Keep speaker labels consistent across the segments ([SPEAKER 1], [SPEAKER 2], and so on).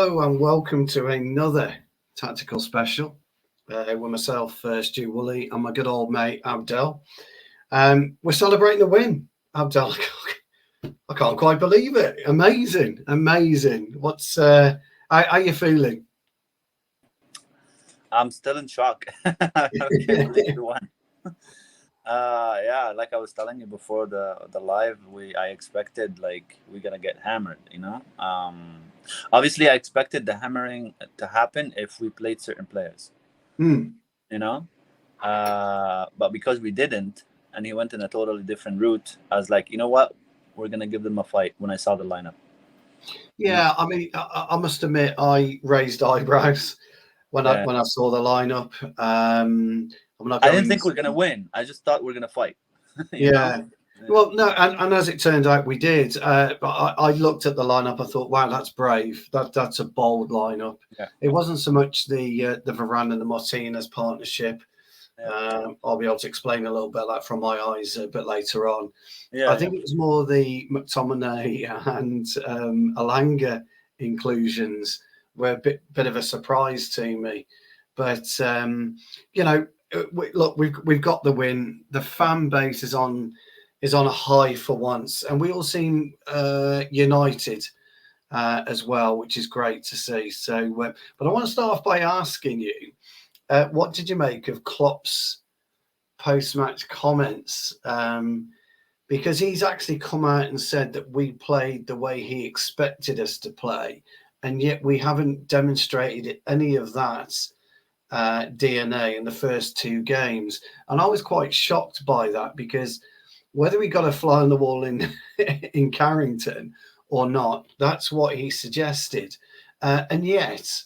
[SPEAKER 1] Hello and welcome to another tactical special with myself, Stu Woolley, and my good old mate Abdel. We're celebrating a win, Abdel. I can't quite believe it. Amazing. What's how you feeling?
[SPEAKER 2] I'm still in shock. I can't believe we won. Yeah, like I was telling you before the live, I expected like we're gonna get hammered. Obviously I expected the hammering to happen if we played certain players. But because we didn't, and he went in a totally different route, I was like, you know what, we're gonna give them a fight. When I saw the lineup.
[SPEAKER 1] Yeah, I mean, I must admit, I raised eyebrows when I saw the lineup.
[SPEAKER 2] I didn't think we're gonna win. I just thought we're gonna fight.
[SPEAKER 1] you know? Well, no, and as it turned out, we did. But I looked at the lineup. I thought, wow, that's brave. That's a bold lineup.
[SPEAKER 2] Yeah.
[SPEAKER 1] It wasn't so much the Varane and the Martinez partnership. I'll be able to explain a little bit of that from my eyes a bit later on. I think it was more the McTominay and Alanga inclusions were a bit of a surprise to me. But look, we've got the win. The fan base is on a high for once, and we all seem united as well, which is great to see. So, but I want to start off by asking you, what did you make of Klopp's post-match comments? Because he's actually come out and said that we played the way he expected us to play, and yet we haven't demonstrated any of that DNA in the first two games. And I was quite shocked by that, because whether we got a fly on the wall in in Carrington or not, that's what he suggested. And yet,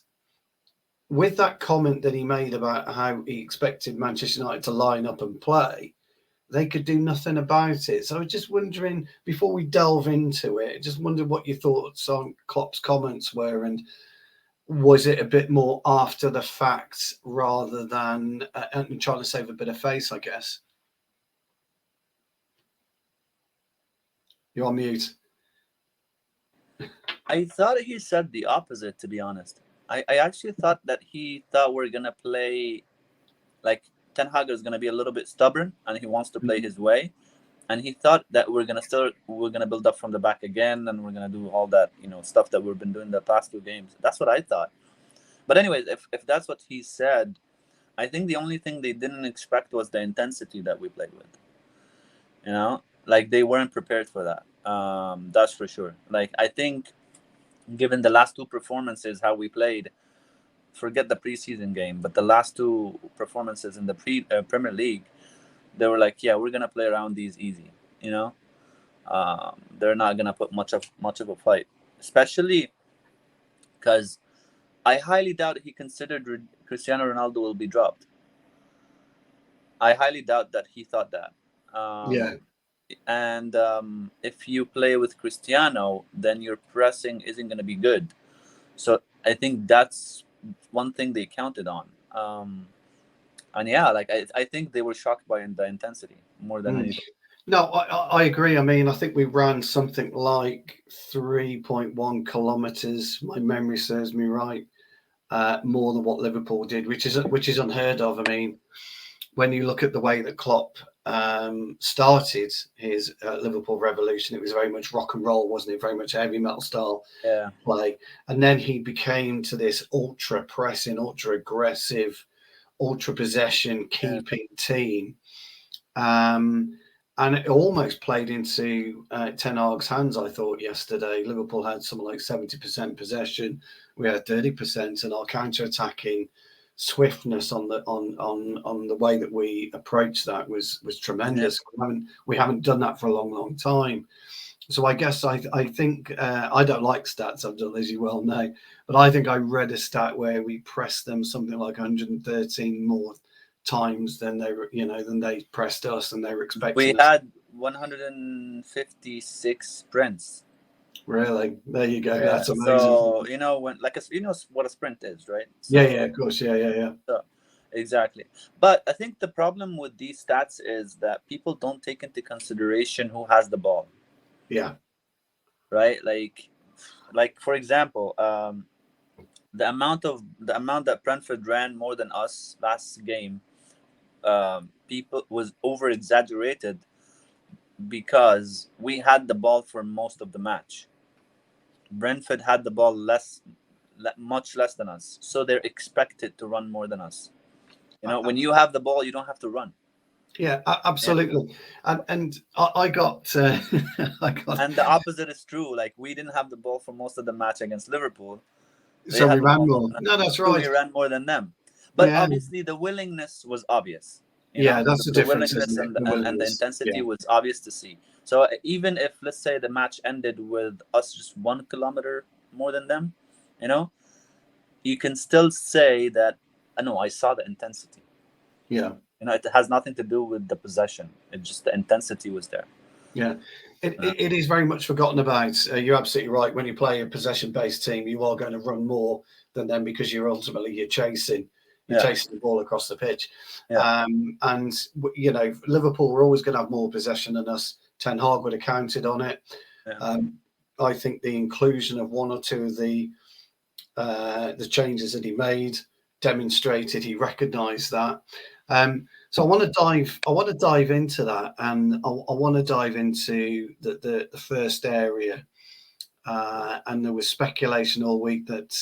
[SPEAKER 1] with that comment that he made about how he expected Manchester United to line up and play, they could do nothing about it. So I was just wondering, before we delve into it, just wondered what your thoughts on Klopp's comments were, and was it a bit more after the fact rather than trying to save a bit of face, I guess? You're on mute.
[SPEAKER 2] I thought he said the opposite, to be honest. I actually thought that he thought we're going to play, like, Ten Hag is going to be a little bit stubborn, and he wants to play his way. And he thought that we're going to build up from the back again, and we're going to do all that, stuff that we've been doing the past two games. That's what I thought. But anyways, if that's what he said, I think the only thing they didn't expect was the intensity that we played with. Like, they weren't prepared for that. That's for sure. Like, I think, given the last two performances, how we played, forget the preseason game, but the last two performances in the Premier League, they were like, yeah, we're gonna play around these easy. They're not gonna put much of a fight, especially because I highly doubt he considered Cristiano Ronaldo will be dropped. I highly doubt that he thought that. And if you play with Cristiano, then your pressing isn't going to be good. So I think that's one thing they counted on. And yeah, like I think they were shocked by the intensity more than anything.
[SPEAKER 1] No, I agree. I mean, I think we ran something like 3.1 kilometers. My memory serves me right, more than what Liverpool did, which is unheard of. I mean, when you look at the way that Klopp started his Liverpool revolution, it was very much rock and roll, wasn't it? Very much heavy metal style play. And then he became to this ultra pressing, ultra aggressive, ultra possession keeping team. And it almost played into Ten Hag's hands, I thought, yesterday. Liverpool had something like 70% possession. We had 30%, and our counter-attacking swiftness on the way that we approached that was tremendous. We haven't done that for a long time. So I guess I think I don't like stats, Abdel, as you well know, but I think I read a stat where we pressed them something like 113 more times than they pressed us, and they were expecting.
[SPEAKER 2] We had 156 sprints.
[SPEAKER 1] Really? There you go. That's amazing.
[SPEAKER 2] So when what a sprint is, right? So,
[SPEAKER 1] yeah, of course, yeah.
[SPEAKER 2] So, exactly. But I think the problem with these stats is that people don't take into consideration who has the ball.
[SPEAKER 1] Yeah.
[SPEAKER 2] Right. Like for example, the amount that Brentford ran more than us last game, people was over exaggerated because we had the ball for most of the match. Brentford had the ball much less than us, so they're expected to run more than us. When you have the ball, you don't have to run.
[SPEAKER 1] Yeah, absolutely. Yeah. And I got, I got.
[SPEAKER 2] And the opposite is true. Like, we didn't have the ball for most of the match against Liverpool.
[SPEAKER 1] So we ran more. No, that's right.
[SPEAKER 2] We ran more than them. But obviously, the willingness was obvious.
[SPEAKER 1] That's the difference,
[SPEAKER 2] willingness
[SPEAKER 1] isn't it?
[SPEAKER 2] and the intensity was obvious to see. So even if, let's say, the match ended with us just 1 kilometer more than them, you can still say that, no, I saw the intensity.
[SPEAKER 1] Yeah.
[SPEAKER 2] It has nothing to do with the possession. It's just the intensity was there.
[SPEAKER 1] Yeah. It is very much forgotten about. You're absolutely right. When you play a possession-based team, you are going to run more than them because you're chasing. You're chasing the ball across the pitch.
[SPEAKER 2] Yeah.
[SPEAKER 1] And, Liverpool were always going to have more possession than us. Ten Hag would have counted on it.
[SPEAKER 2] Yeah.
[SPEAKER 1] I think the inclusion of one or two of the changes that he made demonstrated he recognised that. So I want to dive into that, and I want to dive into the first area. And there was speculation all week that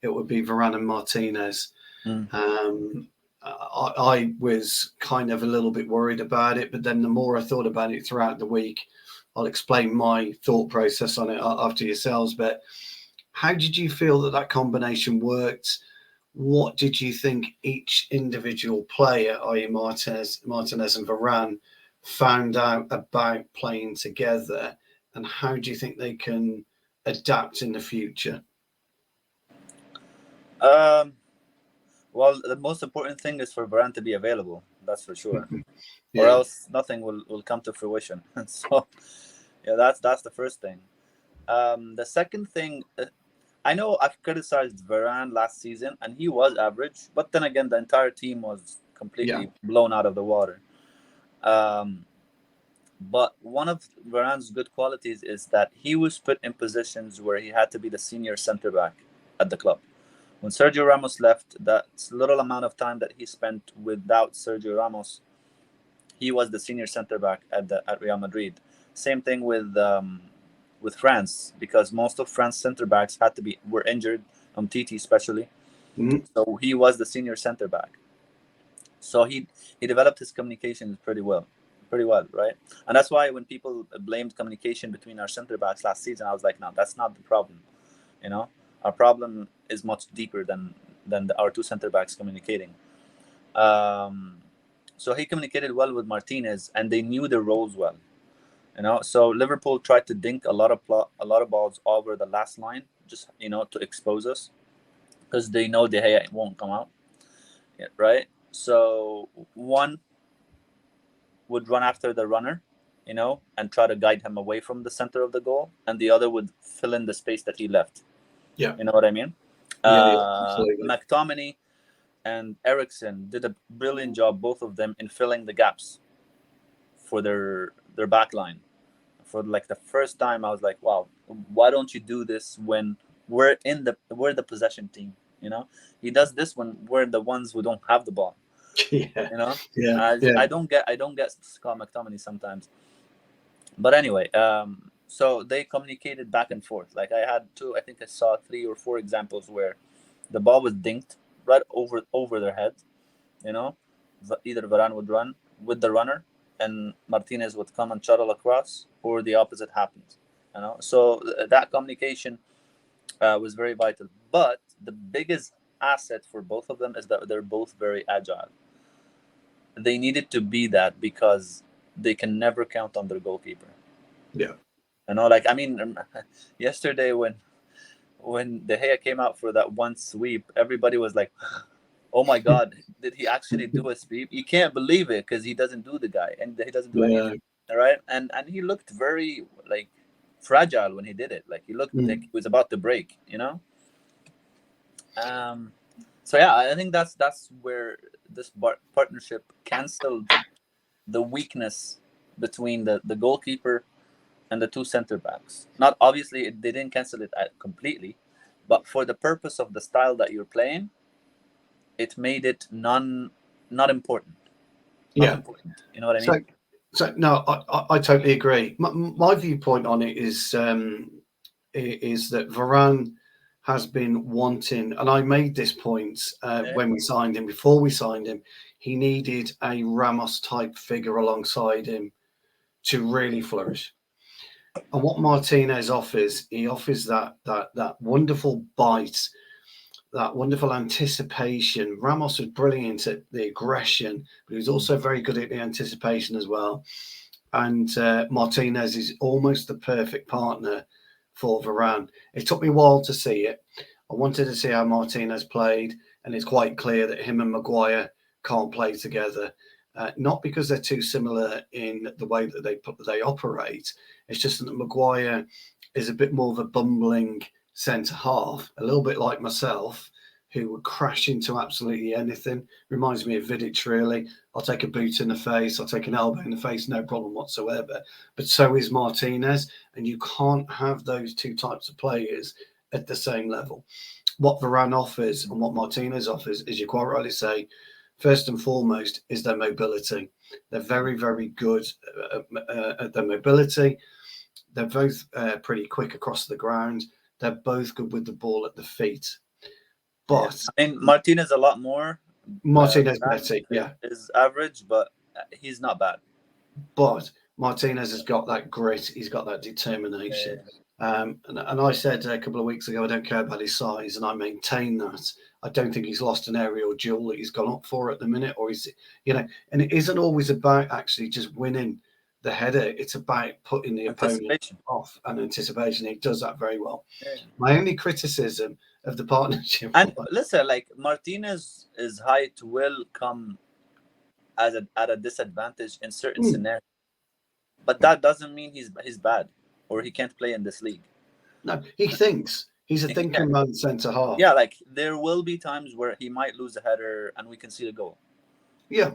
[SPEAKER 1] it would be Varane and Martinez. I was kind of a little bit worried about it, but then the more I thought about it throughout the week, I'll explain my thought process on it after yourselves. But how did you feel that combination worked? What did you think each individual player, i.e. Martinez and Varane, found out about playing together? And how do you think they can adapt in the future?
[SPEAKER 2] Well, the most important thing is for Varane to be available. That's for sure.
[SPEAKER 1] Yeah.
[SPEAKER 2] Or else nothing will come to fruition. So, that's the first thing. The second thing, I know I've criticized Varane last season, and he was average. But then again, the entire team was completely blown out of the water. But one of Varane's good qualities is that he was put in positions where he had to be the senior centre back at the club. When Sergio Ramos left, that little amount of time that he spent without Sergio Ramos, he was the senior centre back at Real Madrid. Same thing with France, because most of France centre backs were injured, Umtiti especially.
[SPEAKER 1] Mm-hmm.
[SPEAKER 2] So he was the senior centre back. So he developed his communications pretty well, right? And that's why when people blamed communication between our centre backs last season, I was like, no, that's not the problem. Our problem is much deeper than our two centre backs communicating. So he communicated well with Martinez, and they knew their roles well. So Liverpool tried to dink a lot of balls over the last line, just to expose us, because they know De Gea won't come out, right? So one would run after the runner, and try to guide him away from the center of the goal, and the other would fill in the space that he left.
[SPEAKER 1] Yeah,
[SPEAKER 2] you know what I mean.
[SPEAKER 1] Absolutely.
[SPEAKER 2] McTominay and Eriksen did a brilliant job, both of them, in filling the gaps for their back line. For like the first time, I was like, wow, why don't you do this when we're the possession team? He does this when we're the ones who don't have the ball. I don't get Scott McTominay sometimes. But anyway, so they communicated back and forth. Like, I saw 3 or 4 examples where the ball was dinked right over their head. Either Varane would run with the runner, and Martinez would come and shuttle across, or the opposite happens. So that communication was very vital. But the biggest asset for both of them is that they're both very agile. They needed to be that because they can never count on their goalkeeper.
[SPEAKER 1] Yeah.
[SPEAKER 2] Yesterday when De Gea came out for that one sweep, everybody was like, oh my God, did he actually do a sweep? You can't believe it, because he doesn't do the guy, and he doesn't do anything. All right. And he looked very fragile when he did it. Like, he looked like he was about to break, So yeah, I think that's where this partnership canceled the weakness between the goalkeeper and the two center backs. Not obviously, they didn't cancel it completely, but for the purpose of the style that you're playing, it made it not important. Not important. You know what I mean?
[SPEAKER 1] So no, I totally agree. My viewpoint on it is that Varane has been wanting, and I made this point when we signed him. Before we signed him, he needed a Ramos type figure alongside him to really flourish. And what Martinez offers, he offers that wonderful bite, that wonderful anticipation. Ramos was brilliant at the aggression, but he was also very good at the anticipation as well. And Martinez is almost the perfect partner for Varane. It took me a while to see it. I wanted to see how Martinez played, and it's quite clear that him and Maguire can't play together. Not because they're too similar in the way that they operate. It's just that Maguire is a bit more of a bumbling centre half, a little bit like myself, who would crash into absolutely anything. Reminds me of Vidic, really. I'll take a boot in the face, I'll take an elbow in the face, no problem whatsoever. But so is Martinez, and you can't have those two types of players at the same level. What Varane offers and what Martinez offers, as you quite rightly say, first and foremost, is their mobility. They're very, very good at their mobility. They're both pretty quick across the ground. They're both good with the ball at the feet. But
[SPEAKER 2] I mean, Martinez a lot more.
[SPEAKER 1] Martinez better,
[SPEAKER 2] is average, but he's not bad.
[SPEAKER 1] But Martinez has got that grit. He's got that determination. And I said a couple of weeks ago, I don't care about his size, and I maintain that. I don't think he's lost an aerial duel that he's gone up for at the minute, or he's, and it isn't always about actually just winning the header. It's about putting the opponent off and anticipation. He does that very well. My only criticism of the partnership,
[SPEAKER 2] and listen, like Martinez's height will come at a disadvantage in certain scenarios, but that doesn't mean he's bad or he can't play in this league.
[SPEAKER 1] No, he thinks. He's a thinking man centre half.
[SPEAKER 2] Yeah, like there will be times where he might lose a header and we can see the goal.
[SPEAKER 1] Yeah.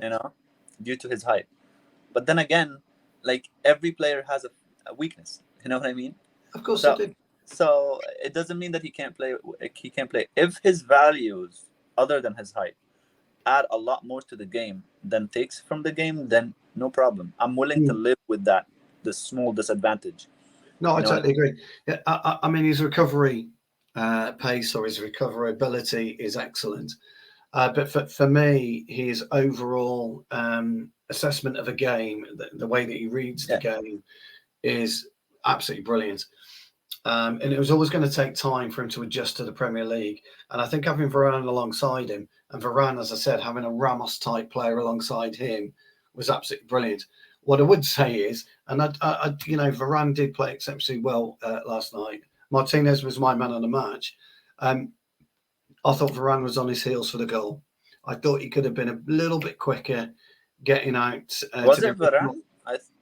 [SPEAKER 2] Due to his height. But then again, like every player has a weakness. You know what I mean?
[SPEAKER 1] Of course I do.
[SPEAKER 2] So it doesn't mean that he can't play. He can't play. If his values, other than his height, add a lot more to the game than takes from the game, then no problem. I'm willing to live with that, the small disadvantage.
[SPEAKER 1] No, I totally agree. Yeah, I mean, his recovery pace or his recovery ability is excellent. But for me, his overall assessment of a game, the way that he reads the game, is absolutely brilliant. And it was always going to take time for him to adjust to the Premier League. And I think having Varane alongside him, and Varane, as I said, having a Ramos-type player alongside him was absolutely brilliant. What I would say is, and Varane did play exceptionally well last night. Martinez was my man of the match. I thought Varane was on his heels for the goal. I thought he could have been a little bit quicker getting out.
[SPEAKER 2] Was it Varane?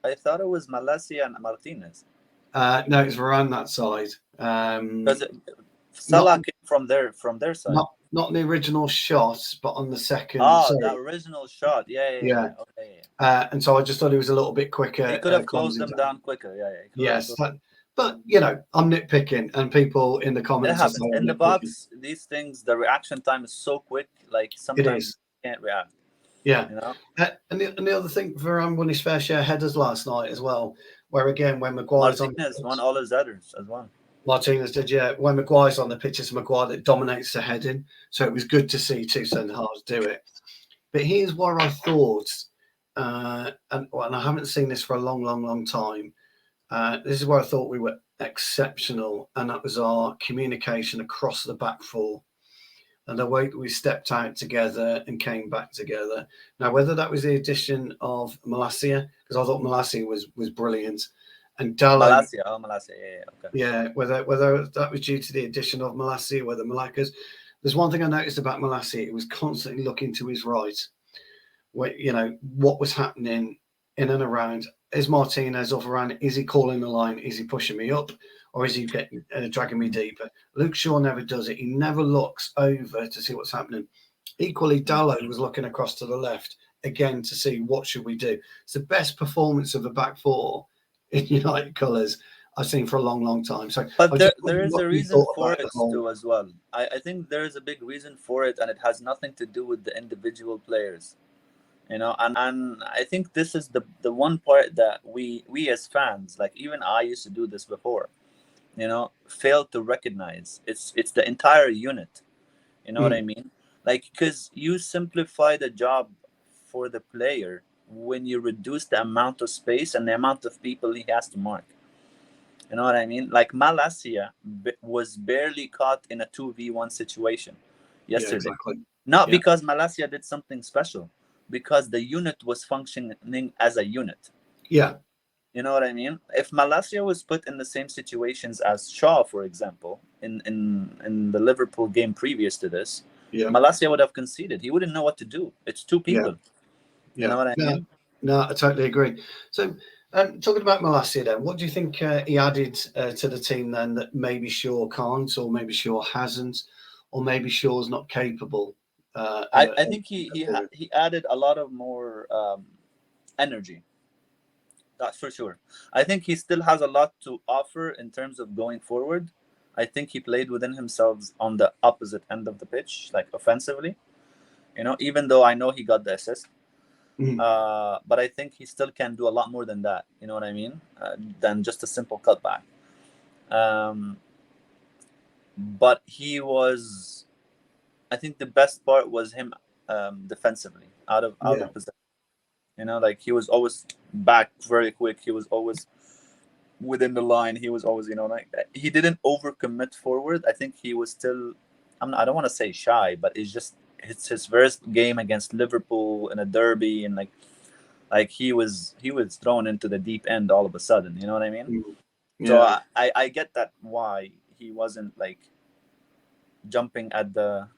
[SPEAKER 2] I thought it was Malacia and Martinez.
[SPEAKER 1] No, it's Varane that side.
[SPEAKER 2] Because Salah came from their side.
[SPEAKER 1] Not the original shot, but on the second.
[SPEAKER 2] The original shot. Yeah. Okay.
[SPEAKER 1] And so I just thought he was a little bit quicker.
[SPEAKER 2] He could have closed them down quicker.
[SPEAKER 1] Yes. But, I'm nitpicking, and people in the comments
[SPEAKER 2] are saying, in the box, these things, the reaction time is so quick, like sometimes you can't react.
[SPEAKER 1] Yeah. And the other thing, Varane won his fair share headers last night as well, where again, when Maguire's
[SPEAKER 2] Martinez won all his headers as well.
[SPEAKER 1] Martinez did, yeah. When Maguire's on the pitch, it's Maguire that dominates the heading. So it was good to see two centre-halves do it. But here's where I thought, and I haven't seen this for a long, long, long time, this is where I thought we were exceptional, and that was our communication across the back four and the way that we stepped out together and came back together. Now, whether that was the addition of Malacia, because I thought Malacia was brilliant, and Dallow.
[SPEAKER 2] Malacia, okay.
[SPEAKER 1] Yeah, whether that was due to the addition of Malacia, whether Malacca's. There's one thing I noticed about Malacia, he was constantly looking to his right, where, what was happening in and around. Is Martinez or Varane, is he calling the line? Is he pushing me up? Or is he dragging me deeper? Luke Shaw never does it. He never looks over to see what's happening. Equally, Dallow was looking across to the left, again, to see what should we do. It's the best performance of the back four in United colours I've seen for a long, long time. So,
[SPEAKER 2] But
[SPEAKER 1] I just
[SPEAKER 2] there
[SPEAKER 1] wondered
[SPEAKER 2] is
[SPEAKER 1] what
[SPEAKER 2] a
[SPEAKER 1] you
[SPEAKER 2] reason
[SPEAKER 1] thought
[SPEAKER 2] for
[SPEAKER 1] about the
[SPEAKER 2] it
[SPEAKER 1] whole.
[SPEAKER 2] too as well. I think there is a big reason for it, and it has nothing to do with the individual players. And I think this is the one part that we as fans, like even I used to do this before, fail to recognize. It's the entire unit. You know what I mean? Like, because you simplify the job for the player when you reduce the amount of space and the amount of people he has to mark. You know what I mean? Like Malasia was barely caught in a 2v1 situation
[SPEAKER 1] Yeah,
[SPEAKER 2] yesterday.
[SPEAKER 1] exactly.
[SPEAKER 2] Not
[SPEAKER 1] Yeah,
[SPEAKER 2] because Malasia did something special, because the unit was functioning as a unit.
[SPEAKER 1] yeah,
[SPEAKER 2] You know what I mean? If Malasia was put in the same situations as Shaw, for example, in the Liverpool game previous to this,
[SPEAKER 1] yeah,
[SPEAKER 2] Malasia would have conceded. He wouldn't know what to do. It's two
[SPEAKER 1] yeah,
[SPEAKER 2] people. You
[SPEAKER 1] yeah.
[SPEAKER 2] know what I
[SPEAKER 1] No,
[SPEAKER 2] mean?
[SPEAKER 1] no, I totally agree. So, talking about Malasia, then, what do you think he added to the team then that maybe Shaw can't, or maybe Shaw hasn't, or maybe Shaw's not capable?
[SPEAKER 2] I think he added a lot of more energy. That's for sure. I think he still has a lot to offer in terms of going forward. I think he played within himself on the opposite end of the pitch, like offensively. Even though I know he got the assist,
[SPEAKER 1] Mm,
[SPEAKER 2] but I think he still can do a lot more than that. You know what I mean? Than just a simple cutback. Um, but he was. I think the best part was him defensively, out
[SPEAKER 1] yeah,
[SPEAKER 2] of possession. Like he was always back very quick. He was always within the line. He was always, like he didn't overcommit forward. I think he was still. I don't want to say shy, but it's his first game against Liverpool in a derby, and like he was thrown into the deep end all of a sudden. You know what I mean?
[SPEAKER 1] mm,
[SPEAKER 2] So
[SPEAKER 1] yeah,
[SPEAKER 2] I get that why he wasn't like jumping at the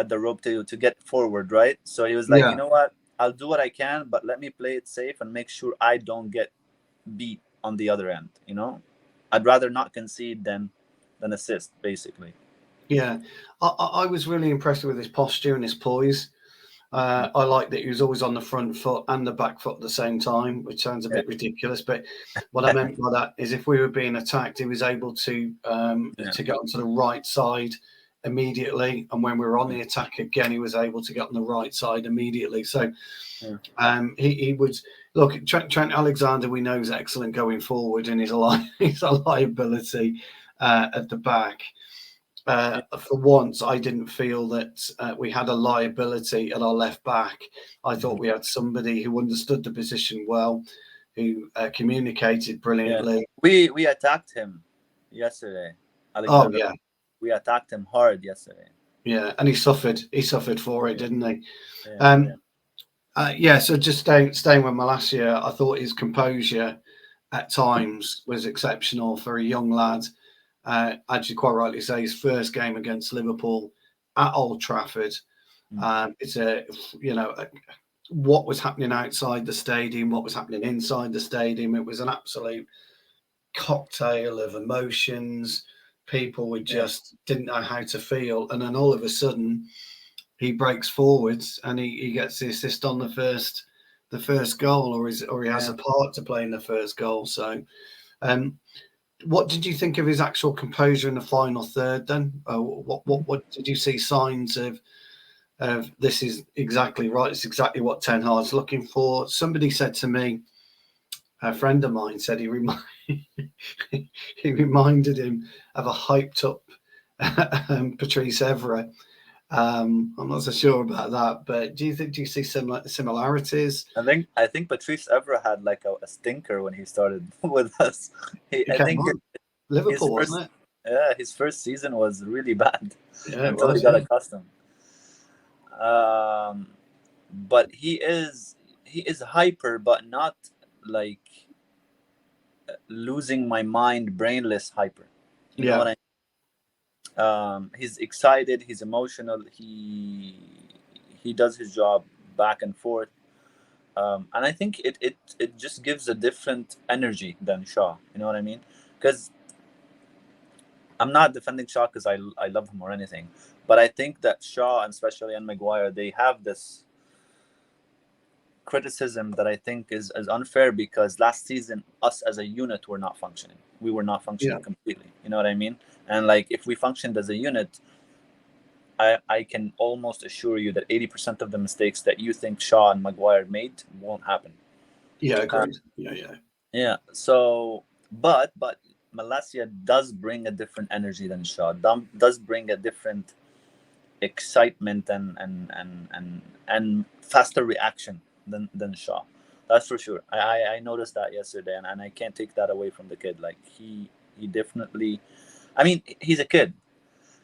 [SPEAKER 2] rope to get forward, right? So he was like, you
[SPEAKER 1] yeah.
[SPEAKER 2] know what? I'll do what I can, but let me play it safe and make sure I don't get beat on the other end. I'd rather not concede than assist, basically.
[SPEAKER 1] Yeah, I was really impressed with his posture and his poise. I like that he was always on the front foot and the back foot at the same time, which sounds a
[SPEAKER 2] Yeah,
[SPEAKER 1] bit ridiculous. But what I meant by that is if we were being attacked, he was able
[SPEAKER 2] yeah,
[SPEAKER 1] to get onto the right side immediately. And when we were on the attack again, he was able to get on the right side immediately. So
[SPEAKER 2] yeah,
[SPEAKER 1] he would look, Trent Alexander, we know is excellent going forward, and he's a liability at the back.
[SPEAKER 2] yeah.
[SPEAKER 1] For once, I didn't feel that we had a liability at our left back. I thought
[SPEAKER 2] Mhm.
[SPEAKER 1] we had somebody who understood the position well, who communicated
[SPEAKER 2] Yeah.
[SPEAKER 1] brilliantly.
[SPEAKER 2] We attacked him yesterday,
[SPEAKER 1] Oh
[SPEAKER 2] Alexander.
[SPEAKER 1] yeah,
[SPEAKER 2] We attacked him hard yesterday.
[SPEAKER 1] yeah, and he suffered. He suffered for it,
[SPEAKER 2] Yeah,
[SPEAKER 1] didn't he?
[SPEAKER 2] yeah, yeah,
[SPEAKER 1] Um, yeah. So just staying with Malasia, I thought his composure at times was exceptional for a young lad. As you quite rightly say, his first game against Liverpool at Old Trafford.
[SPEAKER 2] mm,
[SPEAKER 1] It's what was happening outside the stadium, what was happening inside the stadium. It was an absolute cocktail of emotions. People were
[SPEAKER 2] yeah,
[SPEAKER 1] just didn't know how to feel, and then all of a sudden he breaks forwards and he gets the assist on the first goal, or he has
[SPEAKER 2] yeah.
[SPEAKER 1] a part to play in the first goal. So, um, what did you think of his actual composure in the final third? Then, what did you see signs of? This is exactly right. It's exactly what Ten Hag's looking for. Somebody said to me, a friend of mine said he reminded him of a hyped up Patrice Evra. I'm not so sure about that, but do you see similarities?
[SPEAKER 2] I think Patrice Evra had like a stinker when he started with us.
[SPEAKER 1] It
[SPEAKER 2] I
[SPEAKER 1] came
[SPEAKER 2] think
[SPEAKER 1] on
[SPEAKER 2] his
[SPEAKER 1] Liverpool,
[SPEAKER 2] first
[SPEAKER 1] wasn't it?
[SPEAKER 2] yeah, his first season was really bad
[SPEAKER 1] Yeah, it
[SPEAKER 2] until he
[SPEAKER 1] was.
[SPEAKER 2] got
[SPEAKER 1] Yeah,
[SPEAKER 2] accustomed. Um, but he is hyper, but not like losing my mind, brainless hyper. You know
[SPEAKER 1] yeah,
[SPEAKER 2] what I He's excited, he's emotional, he does his job back and forth. And I think it just gives a different energy than Shaw. You know what I mean? Because I'm not defending Shaw because I love him or anything, but I think that Shaw and especially and Maguire, they have this criticism that I think is unfair, because last season us as a unit were not functioning. We were not functioning completely. You know what I mean? And like, if we functioned as a unit, I can almost assure you that 80% of the mistakes that you think Shaw and Maguire made won't happen.
[SPEAKER 1] Yeah, agreed.
[SPEAKER 2] Yeah. So, but Malacia does bring a different energy than Shaw. Does bring a different excitement and faster reaction than Shaw. That's for sure. I noticed that yesterday, and I can't take that away from the kid. Like, he definitely, I mean, he's a kid.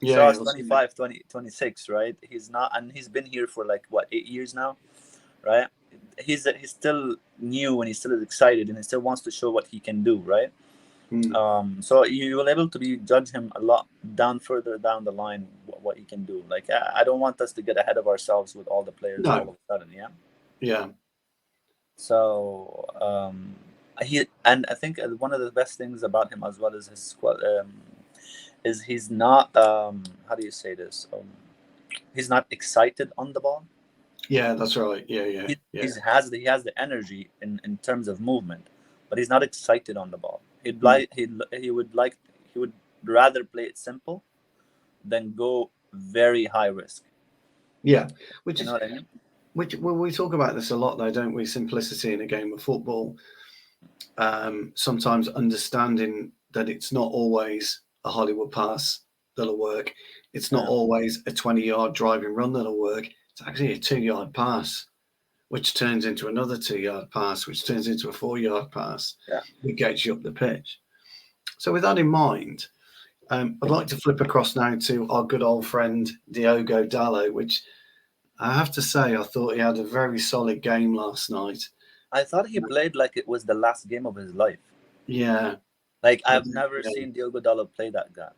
[SPEAKER 2] Shaw's 25, 26, right? He's not, and he's been here for like, what, 8 years now, right? He's still new, and he still is excited, and he still wants to show what he can do, right? So you will able to judge him a lot further down the line what he can do. Like, I don't want us to get ahead of ourselves with all the players all of a sudden.
[SPEAKER 1] Yeah.
[SPEAKER 2] So and I think one of the best things about him as well is his squad. Is he's not how do you say this? He's not excited on the ball.
[SPEAKER 1] Yeah, that's right. Yeah.
[SPEAKER 2] He has the energy in terms of movement, but he's not excited on the ball. He would rather play it simple than go very high risk.
[SPEAKER 1] Yeah,
[SPEAKER 2] you know what I mean?
[SPEAKER 1] Which, well, we talk about this a lot, though, don't we? Simplicity in a game of football. Sometimes understanding that it's not always a Hollywood pass that'll work. It's not always a 20-yard driving run that'll work. It's actually a 2-yard pass, which turns into another 2-yard pass, which turns into a 4-yard pass. That gets you up the pitch. So with that in mind, I'd like to flip across now to our good old friend Diogo Dallow, which I have to say, I thought he had a very solid game last night.
[SPEAKER 2] I thought he played like it was the last game of his life.
[SPEAKER 1] Yeah.
[SPEAKER 2] Like, I've never seen Diogo Dallow play that guy.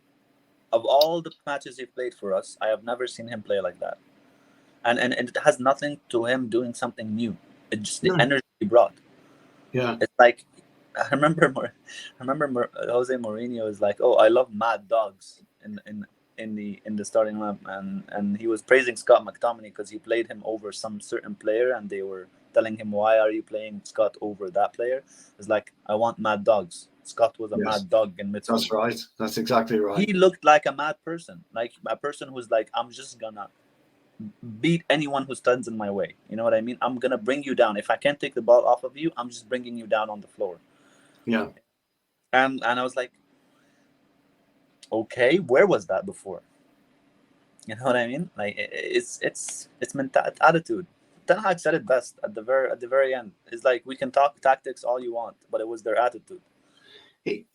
[SPEAKER 2] Of all the matches he played for us, I have never seen him play like that. And it has nothing to him doing something new. It's just the energy he brought.
[SPEAKER 1] Yeah.
[SPEAKER 2] It's like, I remember Jose Mourinho is like, "Oh, I love mad dogs" in the starting lineup, and he was praising Scott McTominay because he played him over some certain player, and they were telling him, "Why are you playing Scott over that player?" It's like, I want mad dogs. Scott was a mad dog in midfield.
[SPEAKER 1] That's right. That's exactly right.
[SPEAKER 2] He looked like a mad person, like a person who's like, "I'm just gonna beat anyone who stands in my way." You know what I mean? I'm gonna bring you down. If I can't take the ball off of you, I'm just bringing you down on the floor.
[SPEAKER 1] Yeah.
[SPEAKER 2] And I was like, okay, where was that before? You know what I mean? Like, it's attitude. Ten Hag said it best at the very end. It's like, we can talk tactics all you want, but it was their attitude.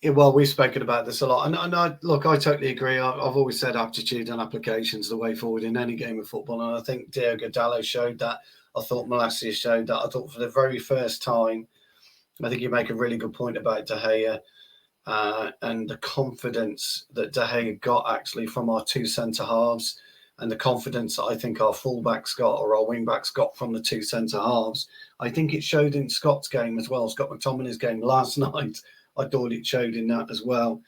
[SPEAKER 1] Well, we've spoken about this a lot, and I totally agree. I've always said aptitude and application's the way forward in any game of football, and I think Diogo Dallow showed that. I thought Malacia showed that. I thought for the very first time, I think you make a really good point about De Gea and the confidence that De Gea got actually from our two centre halves, and the confidence that I think our fullbacks got or our wing backs got from the two centre halves. I think it showed in Scott's game as well. Scott McTominay's game last night. I thought it showed in that as well.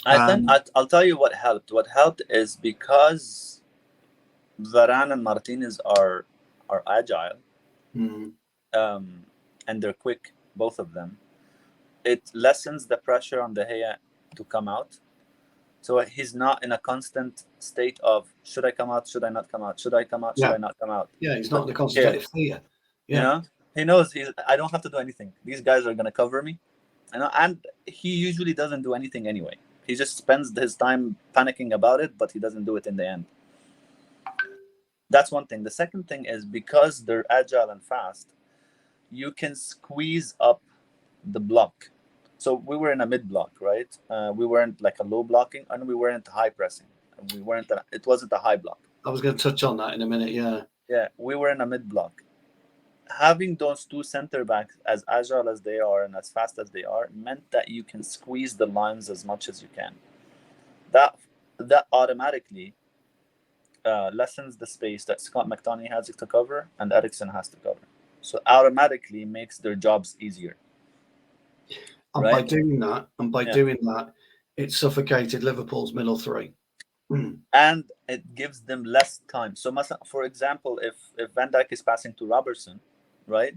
[SPEAKER 2] I think I'll tell you what helped. What helped is because Varane and Martinez are agile, and they're quick, both of them. It lessens the pressure on De Gea to come out. So he's not in a constant state of, should I come out? Should I not come out? Should I come out? Should I not come out?
[SPEAKER 1] Yeah, he's not in the constant state of fear.
[SPEAKER 2] Yeah. You know, he knows I don't have to do anything. These guys are going to cover me. And he usually doesn't do anything anyway. He just spends his time panicking about it, but he doesn't do it in the end. That's one thing. The second thing is, because they're agile and fast, you can squeeze up the block. So we were in a mid block, right? We weren't like a low blocking, and we weren't high pressing. It wasn't a high block.
[SPEAKER 1] I was going to touch on that in a minute.
[SPEAKER 2] Yeah, we were in a mid block. Having those two center backs as agile as they are and as fast as they are meant that you can squeeze the lines as much as you can. That automatically lessens the space that Scott McTominay has to cover and Eriksen has to cover. So automatically makes their jobs easier.
[SPEAKER 1] And by doing that, it suffocated Liverpool's middle three.
[SPEAKER 2] And it gives them less time. So, for example, if Van Dijk is passing to Robertson, right?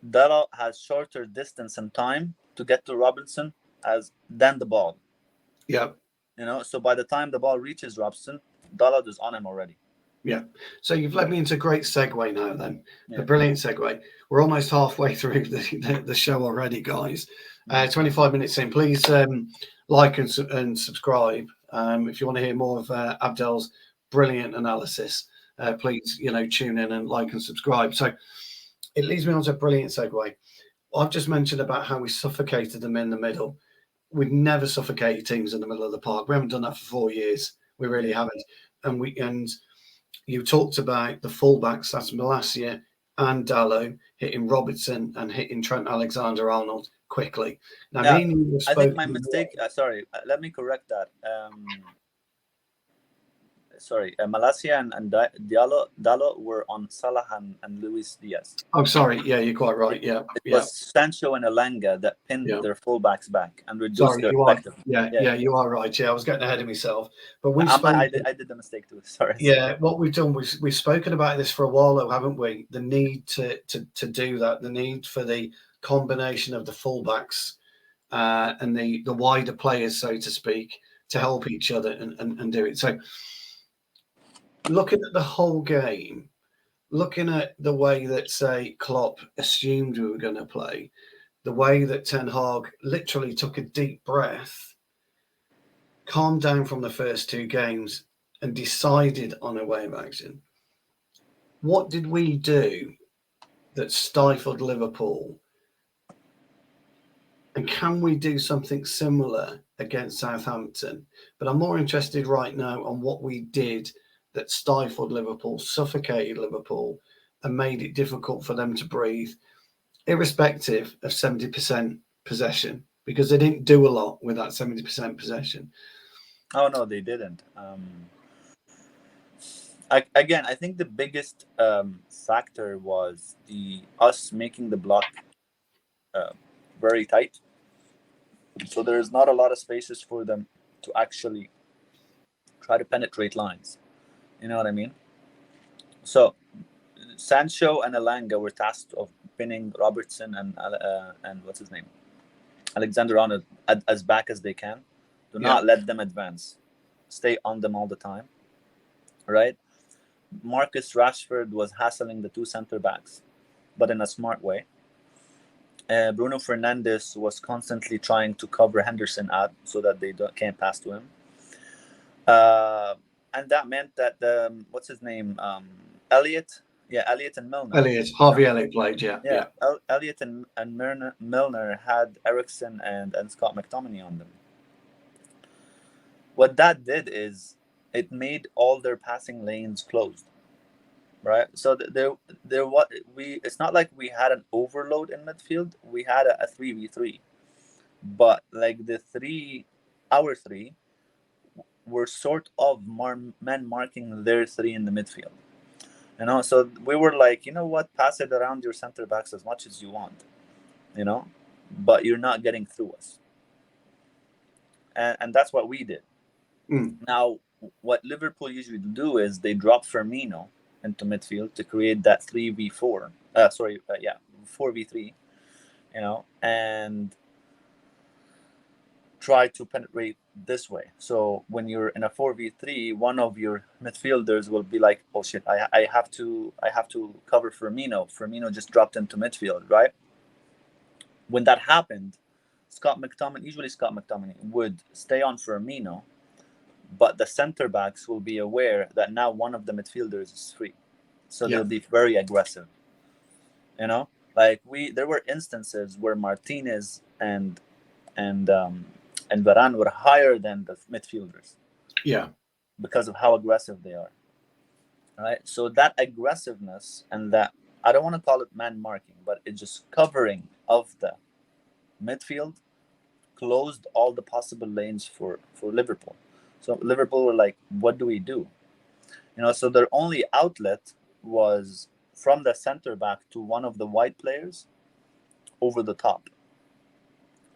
[SPEAKER 2] Dallow has shorter distance and time to get to Robertson than the ball.
[SPEAKER 1] Yeah.
[SPEAKER 2] So by the time the ball reaches Robertson, Dallow is on him already.
[SPEAKER 1] Yeah. So you've led me into a great segue now then.
[SPEAKER 2] Yeah.
[SPEAKER 1] A brilliant segue. We're almost halfway through the show already, guys. 25 minutes in. Please like and subscribe. If you want to hear more of Abdel's brilliant analysis, please, tune in and like and subscribe. So it leads me on to a brilliant segue. I've just mentioned about how we suffocated them in the middle. We've never suffocated teams in the middle of the park. We haven't done that for 4 years. We really haven't. And you talked about the fullbacks, that's Malacia and Dallow, hitting Robertson and hitting Trent Alexander-Arnold quickly. Now,
[SPEAKER 2] Yeah,
[SPEAKER 1] me and you
[SPEAKER 2] I think my mistake. Sorry, let me correct that. Malacia and Dallow were on Salah and Luis Diaz.
[SPEAKER 1] I'm sorry. Yeah, you're quite right. Yeah,
[SPEAKER 2] it was Sancho and Elanga that pinned their fullbacks back and reduced their effectiveness.
[SPEAKER 1] Yeah, you are right. Yeah, I was getting ahead of myself. But
[SPEAKER 2] I did the mistake too. Sorry.
[SPEAKER 1] Yeah, what we've done, we've spoken about this for a while, though, haven't we? The need to do that, the need for the combination of the fullbacks and the wider players, so to speak, to help each other and do it. So, looking at the whole game, looking at the way that, say, Klopp assumed we were going to play, the way that Ten Hag literally took a deep breath, calmed down from the first 2 games, and decided on a way of action. What did we do that stifled Liverpool? And can we do something similar against Southampton? But I'm more interested right now on what we did that stifled Liverpool, suffocated Liverpool, and made it difficult for them to breathe, irrespective of 70% possession, because they didn't do a lot with that 70% possession.
[SPEAKER 2] Oh, no, they didn't. I think the biggest factor was us making the block very tight. So there's not a lot of spaces for them to actually try to penetrate lines. You know what I mean? So Sancho and Elanga were tasked of pinning Robertson and what's his name, Alexander-Arnold as back as they can. Do not let them advance. Stay on them all the time. Right? Marcus Rashford was hassling the 2 center backs, but in a smart way. Bruno Fernandes was constantly trying to cover Henderson out so that they can't pass to him. And that meant that what's his name? Elliot. Yeah, Elliot and Milner.
[SPEAKER 1] Harvey Elliott played, yeah.
[SPEAKER 2] Elliot and Milner had Eriksen and Scott McTominay on them. What that did is it made all their passing lanes closed. Right, so it's not like we had an overload in midfield. We had a 3v3, but like our three were sort of men marking their 3 in the midfield. So we were like, you know what, pass it around your center backs as much as you want, but you're not getting through us, and that's what we did. Now, what Liverpool usually do is they drop Firmino into midfield to create that 3v4. 4v3. And try to penetrate this way. So when you're in a 4v3, one of your midfielders will be like, "Oh shit, I have to cover Firmino." Firmino just dropped into midfield, right? When that happened, Scott McTominay would stay on Firmino, but the center backs will be aware that now one of the midfielders is free, so they'll be very aggressive. Like there were instances where Martinez and Varane were higher than the midfielders.
[SPEAKER 1] Yeah,
[SPEAKER 2] because of how aggressive they are. Right, so that aggressiveness and that, I don't want to call it man marking, but it's just covering of the midfield closed all the possible lanes for Liverpool. So Liverpool were like, what do we do? So their only outlet was from the center back to one of the wide players over the top.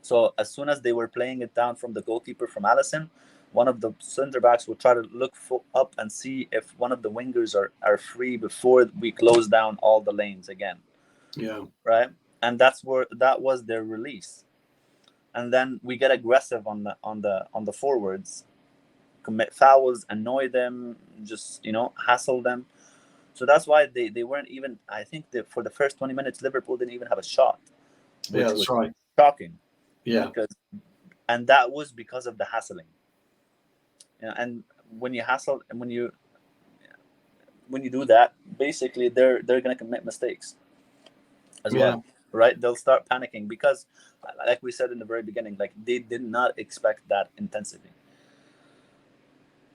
[SPEAKER 2] So as soon as they were playing it down from the goalkeeper, from Alisson, one of the center backs will try to look up and see if one of the wingers are free before we close down all the lanes again.
[SPEAKER 1] Yeah.
[SPEAKER 2] Right. And that was their release. And then we get aggressive on the forwards, commit fouls, annoy them, just hassle them. So that's why they weren't even. I think that for the first 20 minutes, Liverpool didn't even have a shot, which
[SPEAKER 1] Yeah,
[SPEAKER 2] was
[SPEAKER 1] that's right.
[SPEAKER 2] shocking.
[SPEAKER 1] Yeah.
[SPEAKER 2] And that was because of the hassling. And when you hassle and when you do that, basically they're gonna commit mistakes as well, right? They'll start panicking because, like we said in the very beginning, like they did not expect that intensity.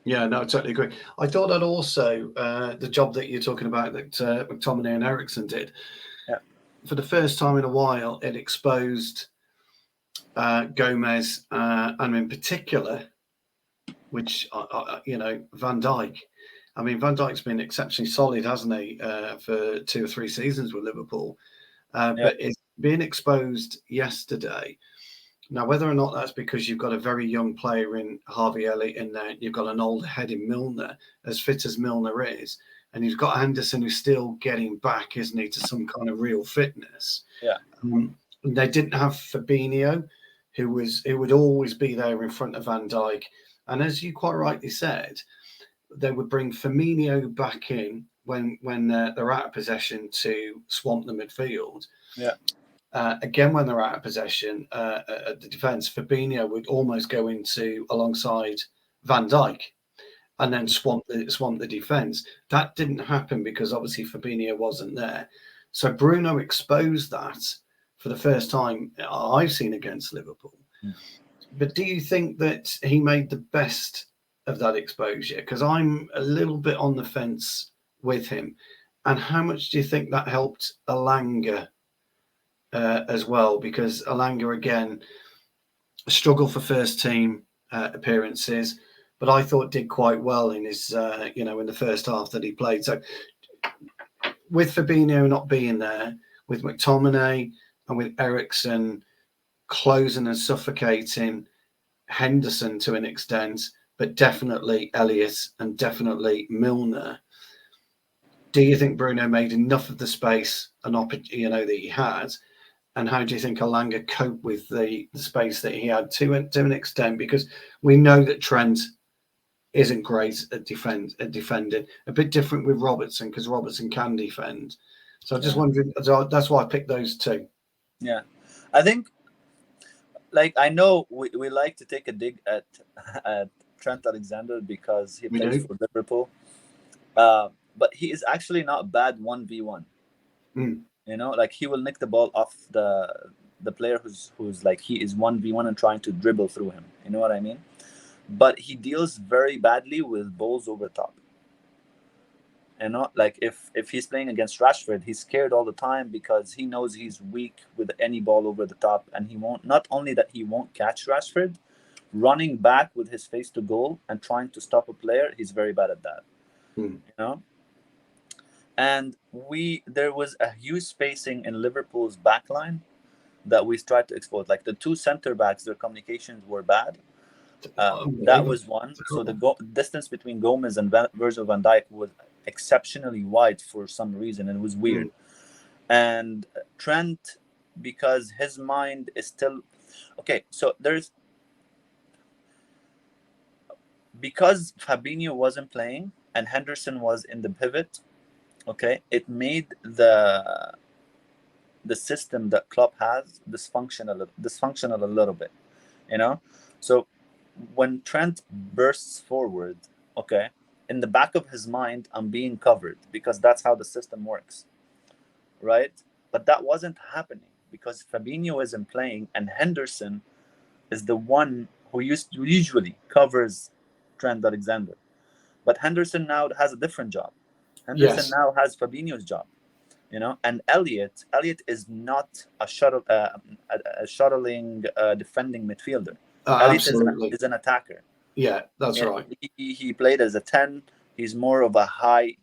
[SPEAKER 1] Yeah, no, I totally agree. I thought that also the job that you're talking about that McTominay and Eriksen did, for the first time in a while, it exposed Gomez and in particular, which Van Dijk. I mean, Van Dijk's been exceptionally solid, hasn't he, for 2 or 3 seasons with Liverpool? But it's being exposed yesterday. Now, whether or not that's because you've got a very young player in Harvey Elliott in there, you've got an older head in Milner, as fit as Milner is, and you've got Henderson who's still getting back, isn't he, to some kind of real fitness.
[SPEAKER 2] Yeah.
[SPEAKER 1] They didn't have Fabinho, who would always be there in front of Van Dijk. And as you quite rightly said, they would bring Firmino back in when they're out of possession to swamp the midfield.
[SPEAKER 2] Yeah.
[SPEAKER 1] Again, when they're out of possession at the defence, Fabinho would almost go into alongside Van Dijk and then swamp the defence. That didn't happen because obviously Fabinho wasn't there. So Bruno exposed that for the first time I've seen against Liverpool. But do you think that he made the best of that exposure? Because I'm a little bit on the fence with him. And how much do you think that helped Elanga as well? Because Elanga, again, struggled for first team appearances, but I thought did quite well in his, in the first half that he played. So with Fabinho not being there, with McTominay and with Eriksen closing and suffocating Henderson to an extent, but definitely Elliott and definitely Milner, do you think Bruno made enough of the space and that he had? And how do you think Elanga coped with the space that he had to an extent? Because we know that Trent isn't great at defending. A bit different with Robertson because Robertson can defend. So I'm just wondering. That's why I picked those two.
[SPEAKER 2] Yeah, I think. Like I know we like to take a dig at Trent Alexander because he plays for Liverpool, but he is actually not bad 1v1. Like he will nick the ball off the player who's like he is 1v1 and trying to dribble through him. You know what I mean? But he deals very badly with balls over the top. Like if he's playing against Rashford, he's scared all the time because he knows he's weak with any ball over the top, and he won't. Not only that, he won't catch Rashford, running back with his face to goal and trying to stop a player. He's very bad at that. And there was a huge spacing in Liverpool's backline that we tried to exploit. Like the two center backs, their communications were bad. That was one. So the distance between Gomez and Virgil van Dijk was exceptionally wide for some reason, and it was weird. And Trent, because his mind is still okay. So because Fabinho wasn't playing and Henderson was in the pivot. Okay, it made the system that Klopp has dysfunctional a little bit. So when Trent bursts forward, okay, in the back of his mind, I'm being covered because that's how the system works, right? But that wasn't happening because Fabinho isn't playing and Henderson is the one who usually covers Trent Alexander. But Henderson now has a different job. Henderson now has Fabinho's job, and Elliott is not a shuttling defending midfielder. Elliott is an attacker.
[SPEAKER 1] Yeah, that's right.
[SPEAKER 2] He played as a 10. He's more of a high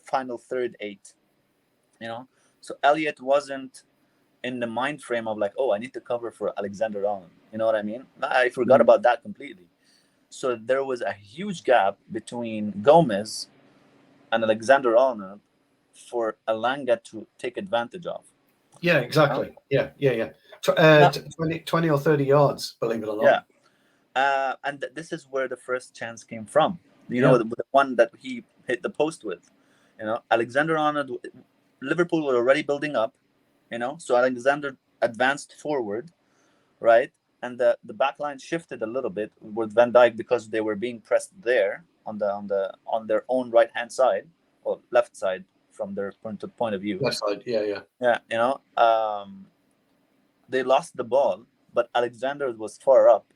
[SPEAKER 2] final third 8. So Elliott wasn't in the mind frame of like, oh, I need to cover for Alexander-Arnold. You know what I mean? I forgot about that completely. So there was a huge gap between Gomez and Alexander-Arnold for Elanga to take advantage of.
[SPEAKER 1] Yeah, exactly. Yeah.
[SPEAKER 2] Now,
[SPEAKER 1] 20 or 30 yards, believe it or not.
[SPEAKER 2] Yeah. And this is where the first chance came from. The one that he hit the post with. Alexander-Arnold, Liverpool were already building up, so Alexander advanced forward, right? And the back line shifted a little bit with Van Dijk because they were being pressed there on their own right hand side or left side from their point of view.
[SPEAKER 1] Left side, yeah.
[SPEAKER 2] They lost the ball, but Alexander was far up.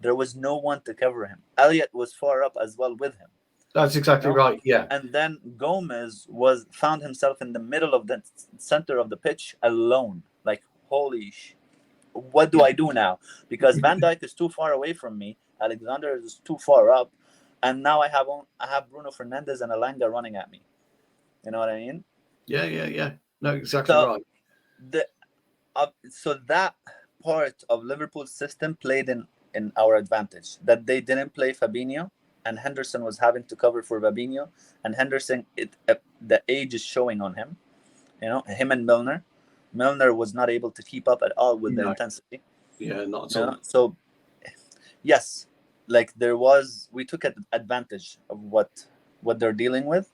[SPEAKER 2] There was no one to cover him. Elliott was far up as well with him.
[SPEAKER 1] That's exactly right. Yeah.
[SPEAKER 2] And then Gomez found himself in the middle of the center of the pitch alone. Like, what do I do now? Because Van Dijk is too far away from me. Alexander is too far up, and now I have Bruno Fernandes and Elanga running at me. You know what I mean?
[SPEAKER 1] Yeah. No, exactly right.
[SPEAKER 2] So that part of Liverpool's system played in our advantage. That they didn't play Fabinho, and Henderson was having to cover for Fabinho, and Henderson, the age is showing on him. Him and Milner. Milner was not able to keep up at all with the intensity.
[SPEAKER 1] Yeah, not at all.
[SPEAKER 2] So, yes, we took advantage of what they're dealing with,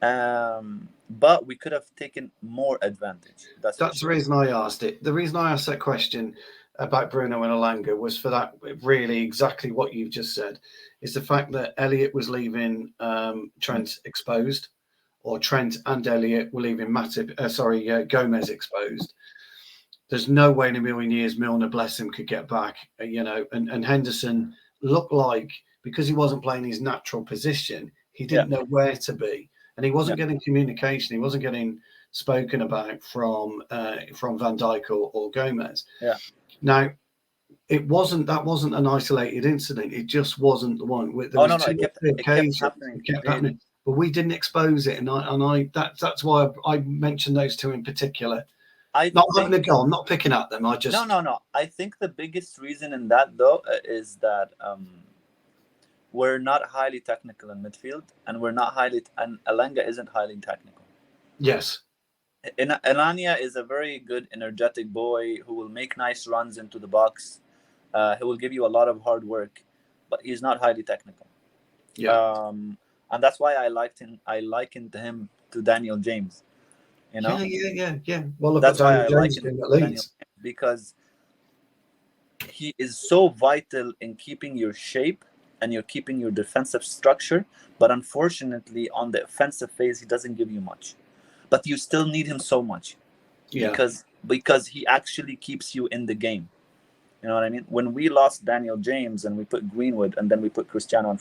[SPEAKER 2] but we could have taken more advantage. That's
[SPEAKER 1] the reason I asked it. The reason I asked that question about Bruno and Elanga was for that, really exactly what you've just said, is the fact that Elliott was leaving Trent exposed, or Trent and Elliott were leaving Gomez exposed. There's no way in a million years Milner, bless him, could get back, and Henderson looked like, because he wasn't playing his natural position, he didn't know where to be, and he wasn't getting communication. He wasn't getting spoken about from Van Dijk or Gomez.
[SPEAKER 2] Yeah.
[SPEAKER 1] Now, that wasn't an isolated incident. It just wasn't the one.
[SPEAKER 2] It kept happening.
[SPEAKER 1] But we didn't expose it, and that's why I mentioned those two in particular. I'm not picking at them.
[SPEAKER 2] No. I think the biggest reason in that, though, is that we're not highly technical in midfield, and and Elanga isn't highly technical.
[SPEAKER 1] Yes.
[SPEAKER 2] Elanga is a very good, energetic boy who will make nice runs into the box. He will give you a lot of hard work, but he's not highly technical.
[SPEAKER 1] Yeah.
[SPEAKER 2] And that's why I likened him to Daniel James.
[SPEAKER 1] Yeah. Well, look,
[SPEAKER 2] that's why I
[SPEAKER 1] like
[SPEAKER 2] him to Daniel, because he is so vital in keeping your shape and you're keeping your defensive structure. But unfortunately, on the offensive phase, he doesn't give you much. But you still need him so much, because he actually keeps you in the game. You know what I mean? When we lost Daniel James and we put Greenwood and then we put Cristiano and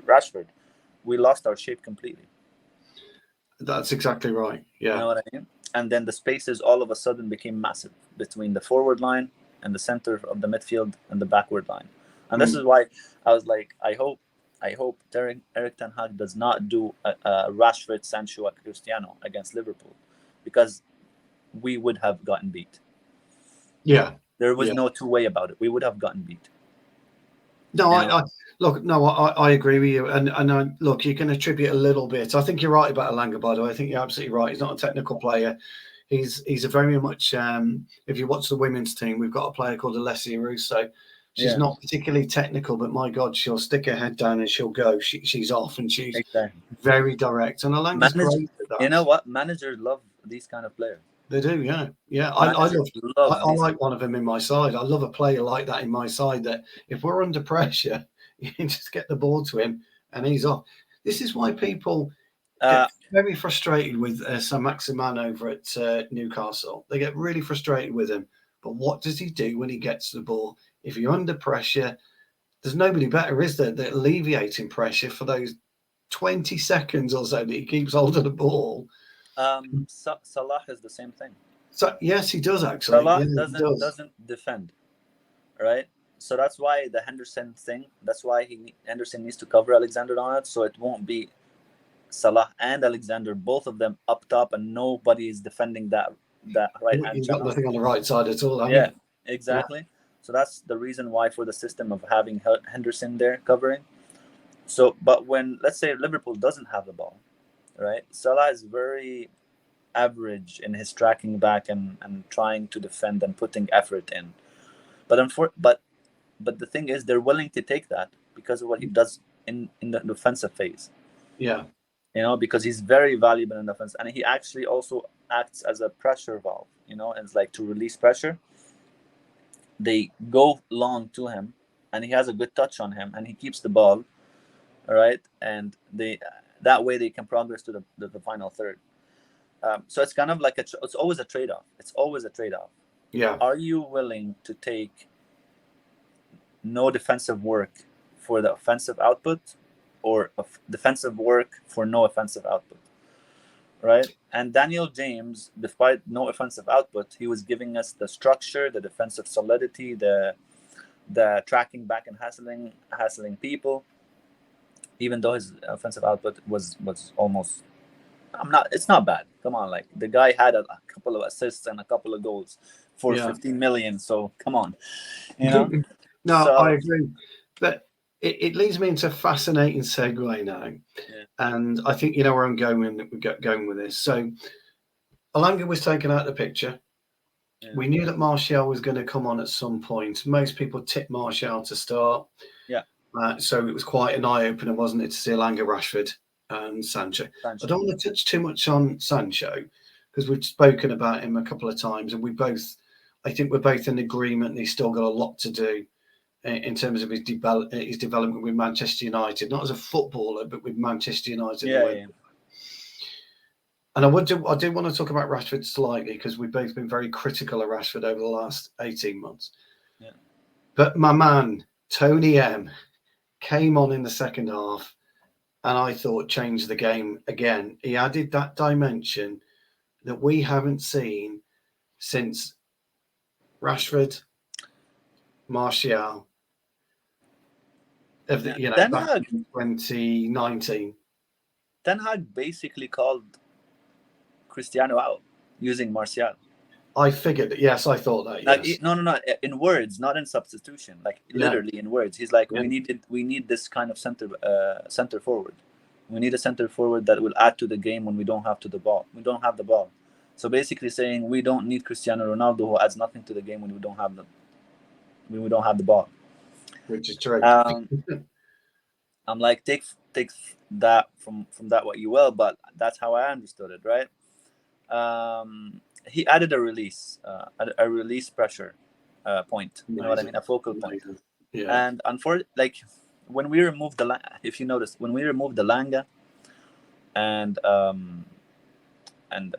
[SPEAKER 2] Rashford, we lost our shape completely.
[SPEAKER 1] That's exactly right. Yeah.
[SPEAKER 2] You know what I mean? And then the spaces all of a sudden became massive between the forward line and the center of the midfield and the backward line. And this is why I was like, I hope Erik Ten Hag does not do a Rashford, Sancho, Cristiano against Liverpool, because we would have gotten beat.
[SPEAKER 1] Yeah.
[SPEAKER 2] There was no two way about it. We would have gotten beat.
[SPEAKER 1] No, I agree with you. And look, you can attribute a little bit. I think you're right about Elanga, by the way. I think you're absolutely right. He's not a technical player. He's a very much, if you watch the women's team, we've got a player called Alessia Russo. She's not particularly technical, but my God, she'll stick her head down and she'll go. She's off, and she's very direct. And Elanga's great at that.
[SPEAKER 2] You know what? Managers love these kind of players.
[SPEAKER 1] They do, yeah. I like one of them in my side. I love a player like that in my side, that if we're under pressure, you can just get the ball to him and he's off. This is why people get very frustrated with Saint-Maximin over at Newcastle. They get really frustrated with him. But what does he do when he gets the ball? If you're under pressure, there's nobody better, is there, than alleviating pressure for those 20 seconds or so that he keeps hold of the ball.
[SPEAKER 2] Salah is the same thing.
[SPEAKER 1] So yes, he does actually.
[SPEAKER 2] Salah doesn't defend, right? So that's why the Henderson thing. That's why Henderson needs to cover Alexander-Arnold, so it won't be Salah and Alexander, both of them up top, and nobody is defending that right hand.
[SPEAKER 1] You've got nothing on the right side at all.
[SPEAKER 2] Yeah, exactly. Yeah. So that's the reason why for the system of having Henderson there covering. So, but when, let's say, Liverpool doesn't have the ball, right? Salah is very average in his tracking back and trying to defend and putting effort in. But the thing is, they're willing to take that because of what he does in the defensive phase.
[SPEAKER 1] Yeah.
[SPEAKER 2] Because he's very valuable in defense, and he actually also acts as a pressure valve. And it's like to release pressure. They go long to him, and he has a good touch on him, and he keeps the ball, all right, and that way they can progress to the final third. So it's kind of like it's always a trade-off. It's always a trade-off.
[SPEAKER 1] Yeah.
[SPEAKER 2] Are you willing to take no defensive work for the offensive output, or defensive work for no offensive output? Right? And Daniel James, despite no offensive output, he was giving us the structure, the defensive solidity, the tracking back and hassling people, even though his offensive output was almost it's not bad. Come on, like the guy had a couple of assists and a couple of goals for 15 million, so come on.
[SPEAKER 1] No,
[SPEAKER 2] So,
[SPEAKER 1] I agree. But it leads me into a fascinating segue now.
[SPEAKER 2] Yeah.
[SPEAKER 1] And I think you know where I'm going with this. So Alanga was taken out of the picture.
[SPEAKER 2] Yeah.
[SPEAKER 1] We knew that Martial was going to come on at some point. Most people tipped Martial to start.
[SPEAKER 2] Yeah.
[SPEAKER 1] So it was quite an eye-opener, wasn't it, to see Alanga, Rashford and Sancho. I don't want to touch too much on Sancho because we've spoken about him a couple of times, and I think we're both in agreement that he's still got a lot to do in terms of his development with Manchester United, not as a footballer, but with Manchester United.
[SPEAKER 2] Yeah.
[SPEAKER 1] And I do want to talk about Rashford slightly because we've both been very critical of Rashford over the last 18 months.
[SPEAKER 2] Yeah.
[SPEAKER 1] But my man, Tony M, came on in the second half and I thought changed the game again. He added that dimension that we haven't seen since Rashford, Martial, back in 2019.
[SPEAKER 2] Ten Hag basically called Cristiano out using Martial.
[SPEAKER 1] I figured that. Yes, I thought that. Yes.
[SPEAKER 2] No. In words, not in substitution. Like literally in words. He's like, we need this kind of center forward. We need a center forward that will add to the game when we don't have the ball. So basically saying we don't need Cristiano Ronaldo who adds nothing to the game when we don't have the ball.
[SPEAKER 1] Which is true.
[SPEAKER 2] I'm like, take that from that what you will, but that's how I understood it, right? He added a release pressure point. You know what I mean? A focal point.
[SPEAKER 1] Yeah.
[SPEAKER 2] And unfortunately, like when we removed if you notice, when we removed the Langa and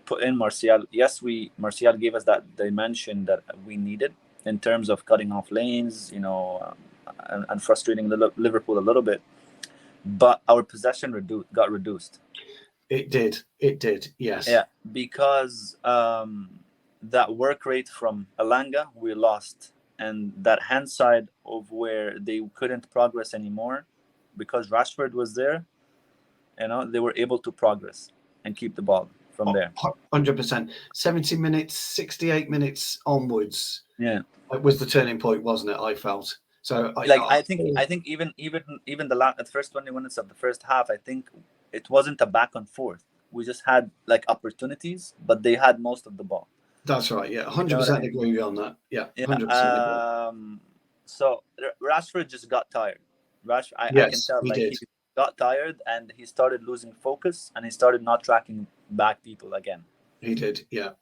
[SPEAKER 2] put in Martial, yes, Martial gave us that dimension that we needed in terms of cutting off lanes, and frustrating Liverpool a little bit. But our possession got reduced.
[SPEAKER 1] It did. Yes.
[SPEAKER 2] Yeah, because that work rate from Alanga we lost, and that hand side of where they couldn't progress anymore, because Rashford was there, they were able to progress and keep the ball from there.
[SPEAKER 1] 100%. 70 minutes, 68 minutes onwards.
[SPEAKER 2] Yeah,
[SPEAKER 1] it was the turning point, wasn't it? I felt. So
[SPEAKER 2] I think even the first 20 minutes of the first half, I think it wasn't a back and forth. We just had like opportunities, but they had most of the ball.
[SPEAKER 1] That's right. Yeah, 100% agree on that. Yeah,
[SPEAKER 2] 100% agree. So Rashford just got tired. I can tell he got tired and he started losing focus and he started not tracking back people again.
[SPEAKER 1] He did, yeah.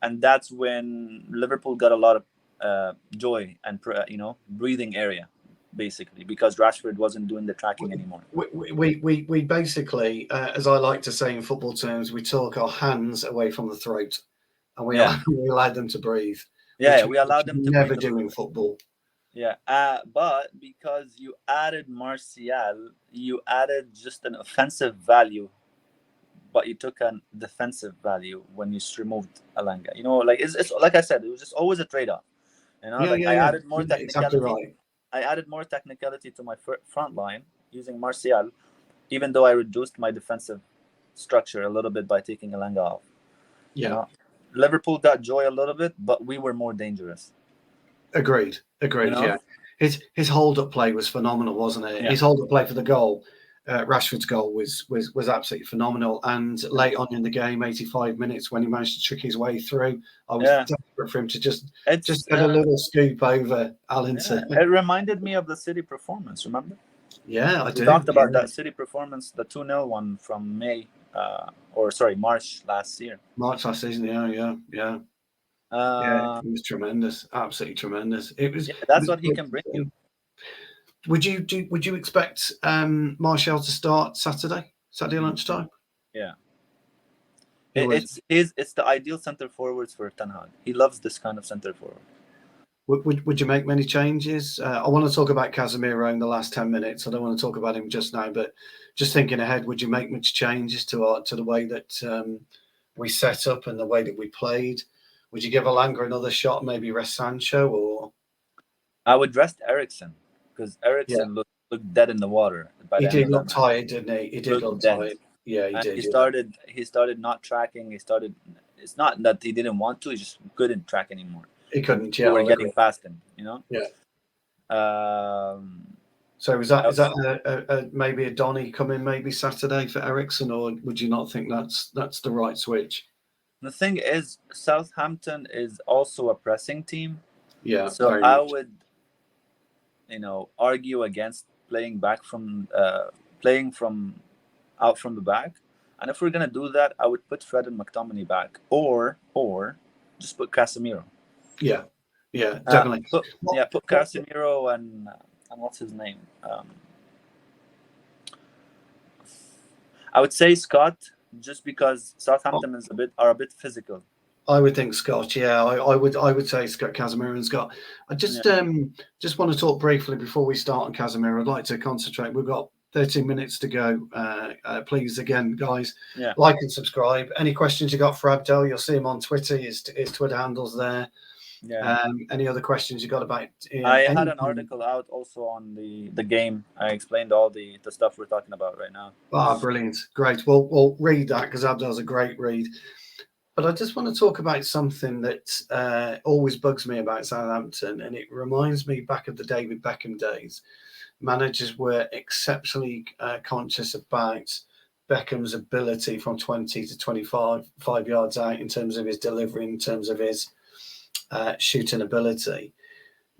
[SPEAKER 2] And that's when Liverpool got a lot of joy and breathing area, basically, because Rashford wasn't doing the tracking anymore.
[SPEAKER 1] We basically, as I like to say in football terms, we took our hands away from the throat, and we allowed them to breathe.
[SPEAKER 2] Yeah, we allowed them to
[SPEAKER 1] never do in football.
[SPEAKER 2] Yeah, but because you added Martial, you added just an offensive value, but you took a defensive value when you removed Alanga. Like it's like I said, it was just always a trade-off. I added more technicality.
[SPEAKER 1] Exactly right.
[SPEAKER 2] I added more technicality to my front line using Martial, even though I reduced my defensive structure a little bit by taking Alanga off.
[SPEAKER 1] Yeah.
[SPEAKER 2] Liverpool got joy a little bit, but we were more dangerous.
[SPEAKER 1] Agreed.
[SPEAKER 2] You know?
[SPEAKER 1] Yeah, his hold up play was phenomenal, wasn't it?
[SPEAKER 2] Yeah.
[SPEAKER 1] His hold up play for the goal, Rashford's goal was absolutely phenomenal. And late on in the game, 85 minutes, when he managed to trick his way through, I was desperate for him to just get a little scoop over Allison.
[SPEAKER 2] It reminded me of the City performance. Remember?
[SPEAKER 1] Yeah, I
[SPEAKER 2] We
[SPEAKER 1] do.
[SPEAKER 2] talked about that City performance, the 2-0 one from March last year.
[SPEAKER 1] March last season. Yeah. Yeah, it was tremendous, absolutely tremendous. It was.
[SPEAKER 2] That's what he can bring you.
[SPEAKER 1] Would you expect Martial to start Saturday lunchtime?
[SPEAKER 2] Yeah, it's the ideal center forwards for Ten Hag. He loves this kind of center forward.
[SPEAKER 1] Would you make many changes? I want to talk about Casemiro in the last 10 minutes. I don't want to talk about him just now, but just thinking ahead, would you make much changes to the way that we set up and the way that we played? Would you give Alanga another shot, maybe rest Sancho, or?
[SPEAKER 2] I would rest Eriksen, because Eriksen looked dead in the water.
[SPEAKER 1] He did look tired, didn't he? He did look tired. Yeah, he did.
[SPEAKER 2] He started not tracking. It's not that he didn't want to; he just couldn't track anymore.
[SPEAKER 1] He couldn't.
[SPEAKER 2] We were getting past him, you know.
[SPEAKER 1] Yeah.
[SPEAKER 2] So
[SPEAKER 1] is that maybe a Donny coming maybe Saturday for Eriksen, or would you not think that's the right switch?
[SPEAKER 2] The thing is, Southampton is also a pressing team.
[SPEAKER 1] Yeah.
[SPEAKER 2] So I would, argue against playing out from the back. And if we're gonna do that, I would put Fred and McTominay back, or just put Casemiro.
[SPEAKER 1] Yeah, definitely.
[SPEAKER 2] Put Casemiro and what's his name? I would say Scott, just because Southampton are a bit physical.
[SPEAKER 1] I would think Scott. Yeah, I would say Scott, Casemiro, and Scott. I just want to talk briefly before we start on Casemiro. I'd like to concentrate. We've got 13 minutes to go. Please, again, guys, like and subscribe. Any questions you got for Abdel, you'll see him on Twitter. His Twitter handle's there.
[SPEAKER 2] Yeah.
[SPEAKER 1] Any other questions you got about?
[SPEAKER 2] I had an article out also on the game. I explained all the stuff we're talking about right now.
[SPEAKER 1] Brilliant, great. We'll read that because Abdel's a great read. But I just want to talk about something that always bugs me about Southampton, and it reminds me back of the David Beckham days. Managers were exceptionally conscious about Beckham's ability from 20 to 25 yards out in terms of his delivery, in terms of his shooting ability.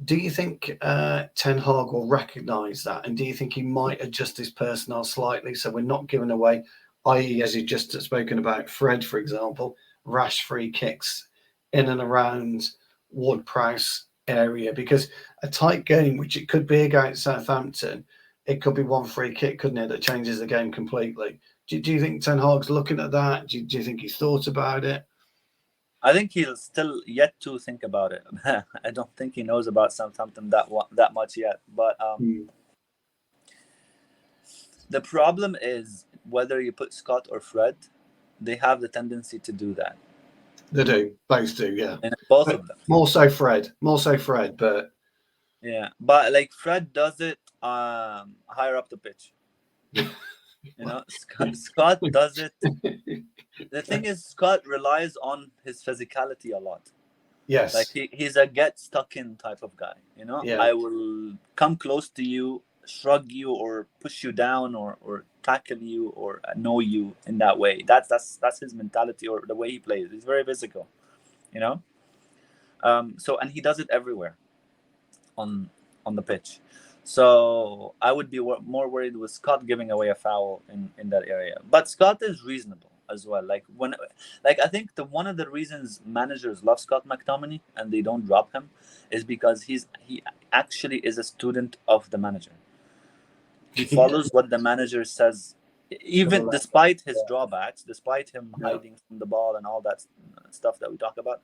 [SPEAKER 1] Do you think Ten Hag will recognise that? And do you think he might adjust his personnel slightly so we're not giving away, i.e., as you just spoken about, Fred, for example, rash free kicks in and around Ward-Prowse area? Because a tight game, which it could be against Southampton, it could be one free kick, couldn't it, that changes the game completely. Do you think Ten Hag's looking at that? Do you think he's thought about it?
[SPEAKER 2] I think he'll still yet to think about it. I don't think he knows about Southampton that much yet. But the problem is whether you put Scott or Fred, they have the tendency to do that.
[SPEAKER 1] They do. Both do, yeah.
[SPEAKER 2] And both of them.
[SPEAKER 1] More so Fred, but...
[SPEAKER 2] Yeah, but like Fred does it higher up the pitch. Scott does it. The thing is, Scott relies on his physicality a lot.
[SPEAKER 1] Yes.
[SPEAKER 2] Like he's a get stuck in type of guy.
[SPEAKER 1] Yeah.
[SPEAKER 2] I will come close to you, shrug you, or push you down, or tackle you, or know you in that way. That's his mentality, or the way he plays. He's very physical, So, and he does it everywhere on the pitch. So I would be more worried with Scott giving away a foul in that area. But Scott is reasonable as well. I think one of the reasons managers love Scott McTominay and they don't drop him is because he actually is a student of the manager. He follows what the manager says, even despite his drawbacks, despite him hiding from the ball and all that stuff that we talk about.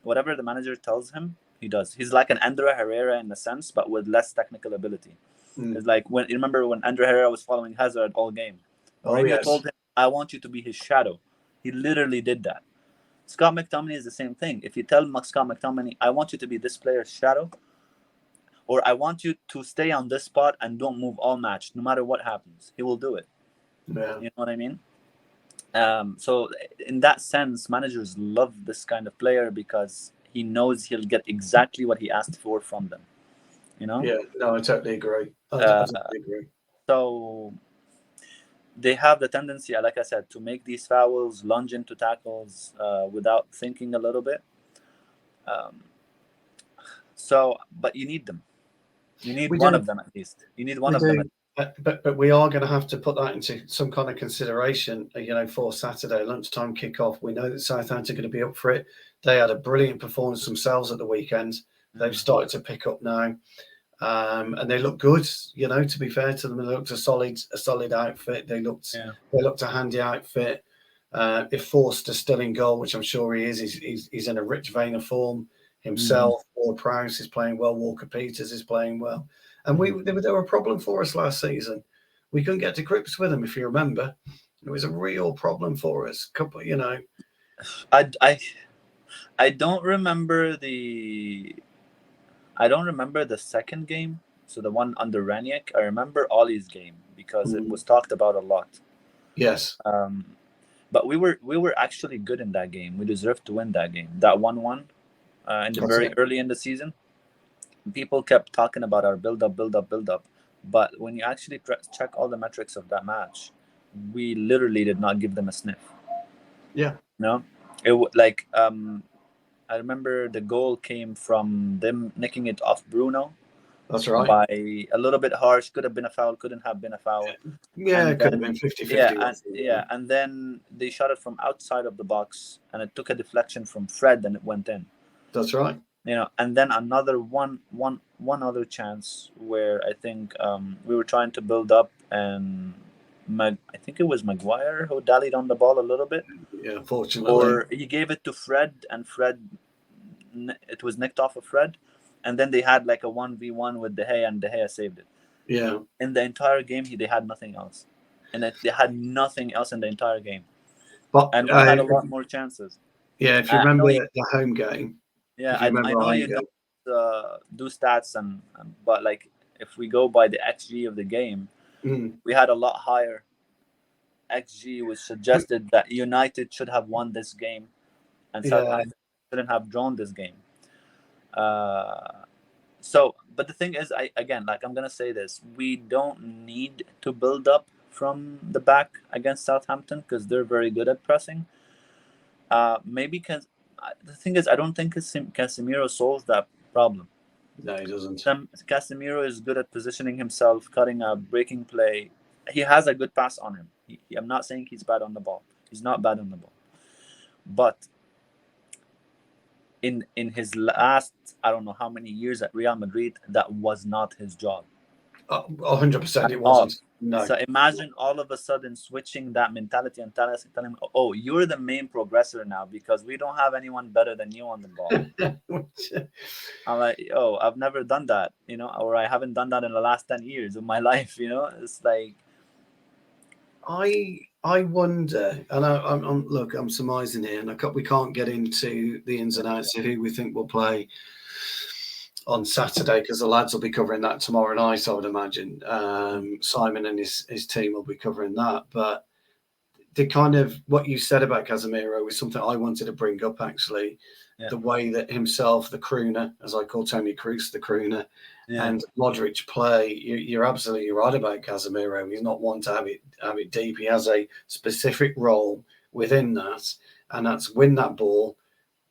[SPEAKER 2] Whatever the manager tells him, he does. He's like an Andre Herrera in a sense, but with less technical ability. It's like remember when Andre Herrera was following Hazard all game. Mourinho told him, "I want you to be his shadow." He literally did that. Scott McTominay is the same thing. If you tell Scott McTominay, "I want you to be this player's shadow," or "I want you to stay on this spot and don't move all match, no matter what happens," he will do it.
[SPEAKER 1] Yeah.
[SPEAKER 2] You know what I mean? So in that sense, managers love this kind of player because he knows he'll get exactly what he asked for from them. You know?
[SPEAKER 1] Yeah, no, I totally agree. I totally agree.
[SPEAKER 2] So they have the tendency, like I said, to make these fouls, lunge into tackles without thinking a little bit. But you need them. You need one of them at least. You need one of them.
[SPEAKER 1] But we are going to have to put that into some kind of consideration, for Saturday lunchtime kickoff. We know that Southampton are going to be up for it. They had a brilliant performance themselves at the weekend. They've started to pick up now, and they look good. To be fair to them, they looked a solid outfit. They looked a handy outfit. If Forster still in goal, which I'm sure he is, he's in a rich vein of form himself. Ward-Prowse is playing well. Walker-Peters is playing well. And they were a problem for us last season. We couldn't get to grips with them, if you remember. It was a real problem for us.
[SPEAKER 2] I don't remember the second game. So the one under Ranić. I remember Ollie's game because it was talked about a lot.
[SPEAKER 1] Yes.
[SPEAKER 2] But we were actually good in that game. We deserved to win that game. That 1-1 early in the season. People kept talking about our build up. But when you actually check all the metrics of that match, we literally did not give them a sniff.
[SPEAKER 1] Yeah.
[SPEAKER 2] No? I remember the goal came from them nicking it off Bruno.
[SPEAKER 1] That's right.
[SPEAKER 2] By a little bit harsh. Could have been a foul. Couldn't have been a foul.
[SPEAKER 1] Yeah, it could have been 50-50.
[SPEAKER 2] And then they shot it from outside of the box, and it took a deflection from Fred, and it went in.
[SPEAKER 1] That's right.
[SPEAKER 2] And then another one other chance where I think we were trying to build up, and I think it was Maguire who dallied on the ball a little bit.
[SPEAKER 1] Yeah, unfortunately.
[SPEAKER 2] Or he gave it to Fred, and it was nicked off of Fred. And then they had like a 1v1 with De Gea, and De Gea saved it.
[SPEAKER 1] Yeah.
[SPEAKER 2] In the entire game, they had nothing else. And they had nothing else in the entire game. And we had a lot more chances.
[SPEAKER 1] Yeah, if you remember the home game.
[SPEAKER 2] Yeah, I know you don't do stats, but like if we go by the XG of the game, we had a lot higher XG, which suggested that United should have won this game, and Southampton shouldn't have drawn this game. But the thing is, I'm gonna say this: we don't need to build up from the back against Southampton because they're very good at pressing. The thing is, I don't think Casemiro solves that problem.
[SPEAKER 1] No, he doesn't.
[SPEAKER 2] Casemiro is good at positioning himself, cutting a breaking play. He has a good pass on him. I'm not saying he's bad on the ball. He's not bad on the ball, but in his last, I don't know how many years at Real Madrid, that was not his job.
[SPEAKER 1] 100% it wasn't. No.
[SPEAKER 2] So imagine all of a sudden switching that mentality and telling him, oh, you're the main progressor now because we don't have anyone better than you on the ball. I'm like, I've never done that, or I haven't done that in the last 10 years of my life, It's like...
[SPEAKER 1] I wonder, and I'm surmising here, and we can't get into the ins and outs of who we think will play on Saturday because the lads will be covering that tomorrow night, I would imagine. Simon and his team will be covering that. But the kind of what you said about Casemiro was something I wanted to bring up, actually. Yeah. The way that himself, the crooner, as I call Tony Kroos, the crooner, and Modric play, you're absolutely right about Casemiro. He's not one to have it deep. He has a specific role within that, and that's win that ball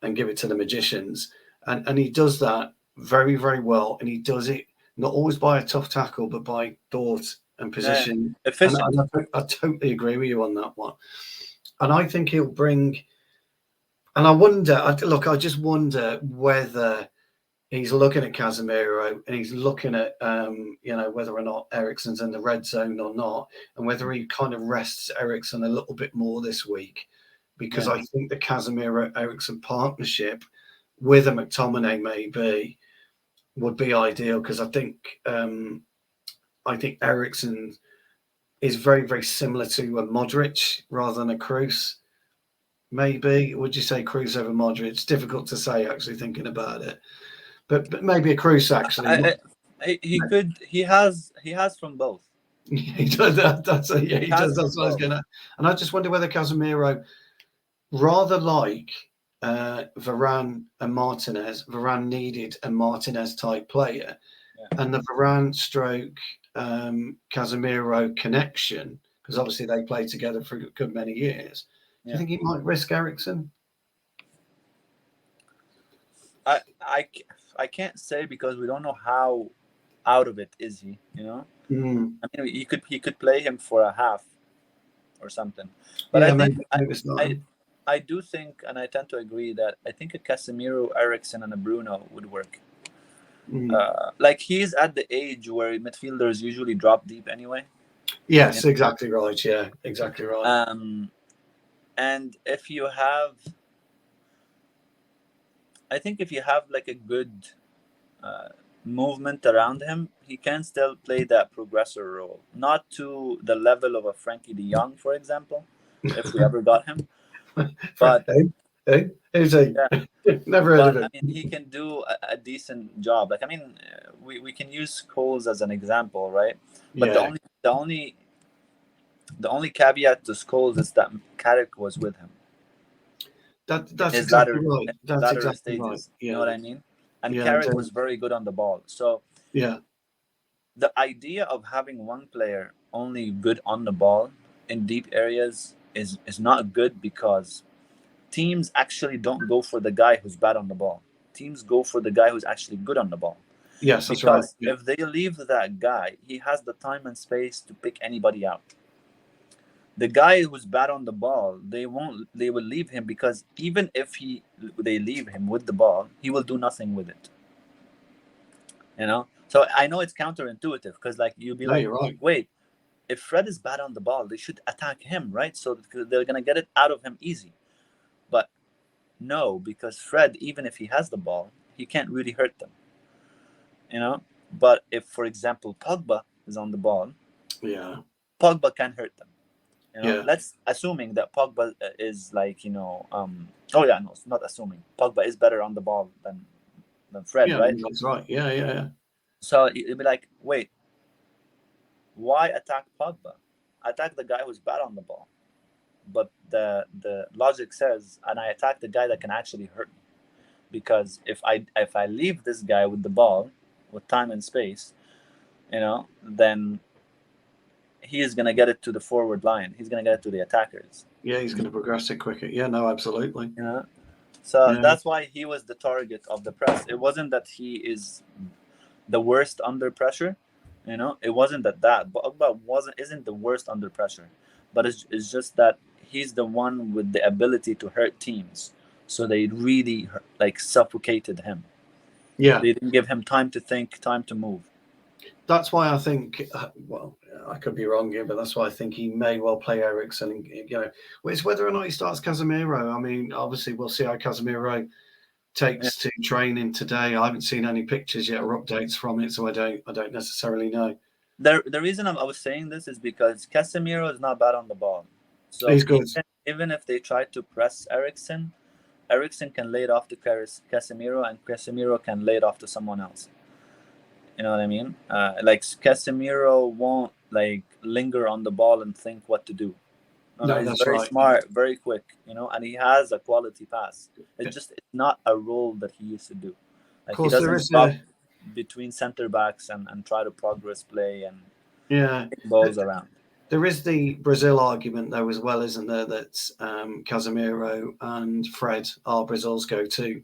[SPEAKER 1] and give it to the magicians. And he does that very, very well. And he does it not always by a tough tackle, but by thought and position.
[SPEAKER 2] Efficient.
[SPEAKER 1] And I totally agree with you on that one. And I think he'll bring... And I just wonder whether he's looking at Casemiro and he's looking at, whether or not Eriksen's in the red zone or not, and whether he kind of rests Eriksen a little bit more this week, because I think the Casemiro-Eriksen partnership with a McTominay maybe would be ideal, because I think Eriksen is very, very similar to a Modric rather than a Kroos. Maybe, would you say Kroos over Modric? It's difficult to say, actually, thinking about it. But maybe a Kroos, actually.
[SPEAKER 2] He has from both.
[SPEAKER 1] He does. That's what I was going to. And I just wonder whether Casemiro, rather like Varane and Martinez. Varane needed a Martinez type player,
[SPEAKER 2] Yeah.
[SPEAKER 1] and the Varane stroke Casemiro connection, because obviously they played together for a good many years. Do you think he might risk Eriksen?
[SPEAKER 2] I can't say because we don't know how out of it is he. You know, I mean, he could play him for a half or something. But
[SPEAKER 1] Yeah,
[SPEAKER 2] I think
[SPEAKER 1] maybe it's not him.
[SPEAKER 2] I do think, and I tend to agree that I think a Casemiro, Eriksen, and a Bruno would work. Like he's at the age where midfielders usually drop deep anyway.
[SPEAKER 1] Yes, exactly right. Yeah, exactly right.
[SPEAKER 2] And if you have, I think if you have like a good movement around him, he can still play that progressor role. Not to the level of a Frankie de Jong, for example, if we ever got him. But
[SPEAKER 1] who's he?
[SPEAKER 2] yeah,
[SPEAKER 1] Never heard of
[SPEAKER 2] but I
[SPEAKER 1] him.
[SPEAKER 2] mean, he can do a decent job. Like I mean, we can use Scholes as an example, right? But
[SPEAKER 1] Yeah,
[SPEAKER 2] the only caveat to Scholes is that Carrick was with him.
[SPEAKER 1] that's
[SPEAKER 2] His
[SPEAKER 1] exactly right. That's
[SPEAKER 2] latter
[SPEAKER 1] exactly right.
[SPEAKER 2] stages. You know
[SPEAKER 1] Yeah,
[SPEAKER 2] what I mean? And
[SPEAKER 1] yeah,
[SPEAKER 2] Carrick was very good on the ball. So
[SPEAKER 1] yeah,
[SPEAKER 2] the idea of having one player only good on the ball in deep areas is not good because teams actually don't go for the guy who's bad on the ball. Teams go for the guy who's actually good on the ball.
[SPEAKER 1] yes, that's right.
[SPEAKER 2] Because
[SPEAKER 1] Yeah.
[SPEAKER 2] if they leave that guy, he has the time and space to pick anybody out. The guy who's bad on the ball, they will leave him because even if they leave him with the ball, he will do nothing with it. You know? So I know it's counterintuitive because like you'll be
[SPEAKER 1] No,
[SPEAKER 2] like,
[SPEAKER 1] you're right.
[SPEAKER 2] wait, if Fred is bad on the ball, they should attack him, right? So they're gonna get it out of him easy. But no, because Fred, even if he has the ball, he can't really hurt them. You know? But if, for example, Pogba is on the ball,
[SPEAKER 1] Yeah,
[SPEAKER 2] Pogba can hurt them. You know,
[SPEAKER 1] yeah,
[SPEAKER 2] let's assuming that Pogba is like, oh yeah, no, it's not assuming. Pogba is better on the ball than Fred,
[SPEAKER 1] yeah.
[SPEAKER 2] right?
[SPEAKER 1] That's right. Yeah, yeah, yeah.
[SPEAKER 2] So it'd be like, wait, why attack Pogba? Attack the guy who's bad on the ball. But the logic says, and I attack the guy that can actually hurt me, because if I leave this guy with the ball, with time and space, then he is gonna get it to the forward line. He's gonna get it to the attackers.
[SPEAKER 1] Yeah, he's going to progress it quicker. Yeah, no, absolutely.
[SPEAKER 2] So
[SPEAKER 1] Yeah.
[SPEAKER 2] that's why he was the target of the press. It wasn't that he is the worst under pressure. It wasn't that Pogba isn't the worst under pressure, but it's just that he's the one with the ability to hurt teams. So they really like suffocated him.
[SPEAKER 1] Yeah,
[SPEAKER 2] They didn't give him time to think, time to move.
[SPEAKER 1] that's why I think. Well, I could be wrong here, but that's why I think he may well play Eriksen. It's whether or not he starts Casemiro. I mean, obviously, we'll see how Casemiro takes to training today. I haven't seen any pictures yet or updates from it, so I don't necessarily know.
[SPEAKER 2] The reason I was saying this is because Casemiro is not bad on the ball. So
[SPEAKER 1] He's good.
[SPEAKER 2] even if they try to press Eriksen can lay it off to Casemiro, and Casemiro can lay it off to someone else. You know what I mean? Like Casemiro won't like linger on the ball and think what to do. No, he's
[SPEAKER 1] that's
[SPEAKER 2] very
[SPEAKER 1] right.
[SPEAKER 2] smart, very quick, and he has a quality pass. It's not a role that he used to do. Like he doesn't stop between center backs and try to progress play and kick balls around.
[SPEAKER 1] There is the Brazil argument though as well, isn't there? That Casemiro and Fred are Brazil's go-to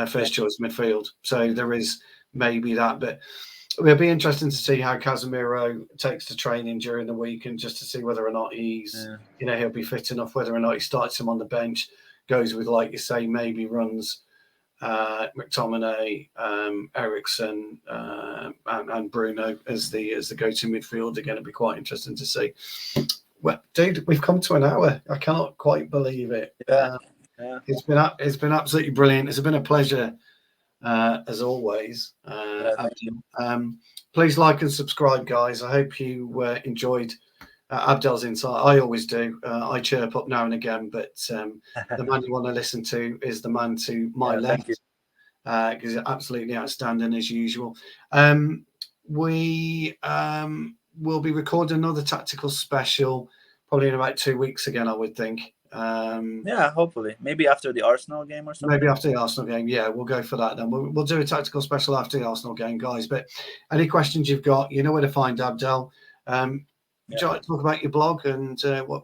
[SPEAKER 1] first choice midfield. So there is maybe that, but it'll be interesting to see how Casemiro takes to training during the week, and just to see whether or not he'll be fit enough, whether or not he starts him on the bench, goes with, like you say, maybe runs McTominay, Eriksen, and Bruno as the go-to midfielder. Again, it'll be quite interesting to see. Well, dude, we've come to an hour. I cannot quite believe it.
[SPEAKER 2] Yeah.
[SPEAKER 1] It's been absolutely brilliant. It's been a pleasure. As always, please like and subscribe, guys. I hope you enjoyed Abdel's insight. I always do. I chirp up now and again, but the man you want to listen to is the man to my left, because he's absolutely outstanding as usual. We will be recording another tactical special probably in about 2 weeks again, I would think.
[SPEAKER 2] Yeah, hopefully. Maybe after the Arsenal game or something.
[SPEAKER 1] Maybe after the Arsenal game. Yeah, we'll go for that then. We'll do a tactical special after the Arsenal game, guys. But any questions you've got, you know where to find Abdel. Would you like to talk about your blog and what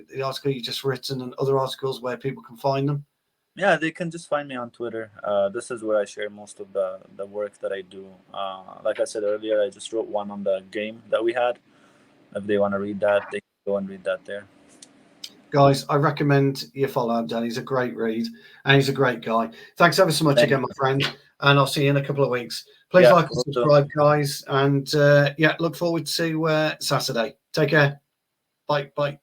[SPEAKER 1] the article you just written and other articles where people can find them?
[SPEAKER 2] Yeah, they can just find me on Twitter. This is where I share most of the work that I do. Like I said earlier, I just wrote one on the game that we had. If they want to read that, they can go and read that there.
[SPEAKER 1] Guys, I recommend you follow Abdel. He's a great read and he's a great guy. Thanks ever so much again, my friend. And I'll see you in a couple of weeks. Please like and subscribe, guys. And look forward to Saturday. Take care. Bye. Bye.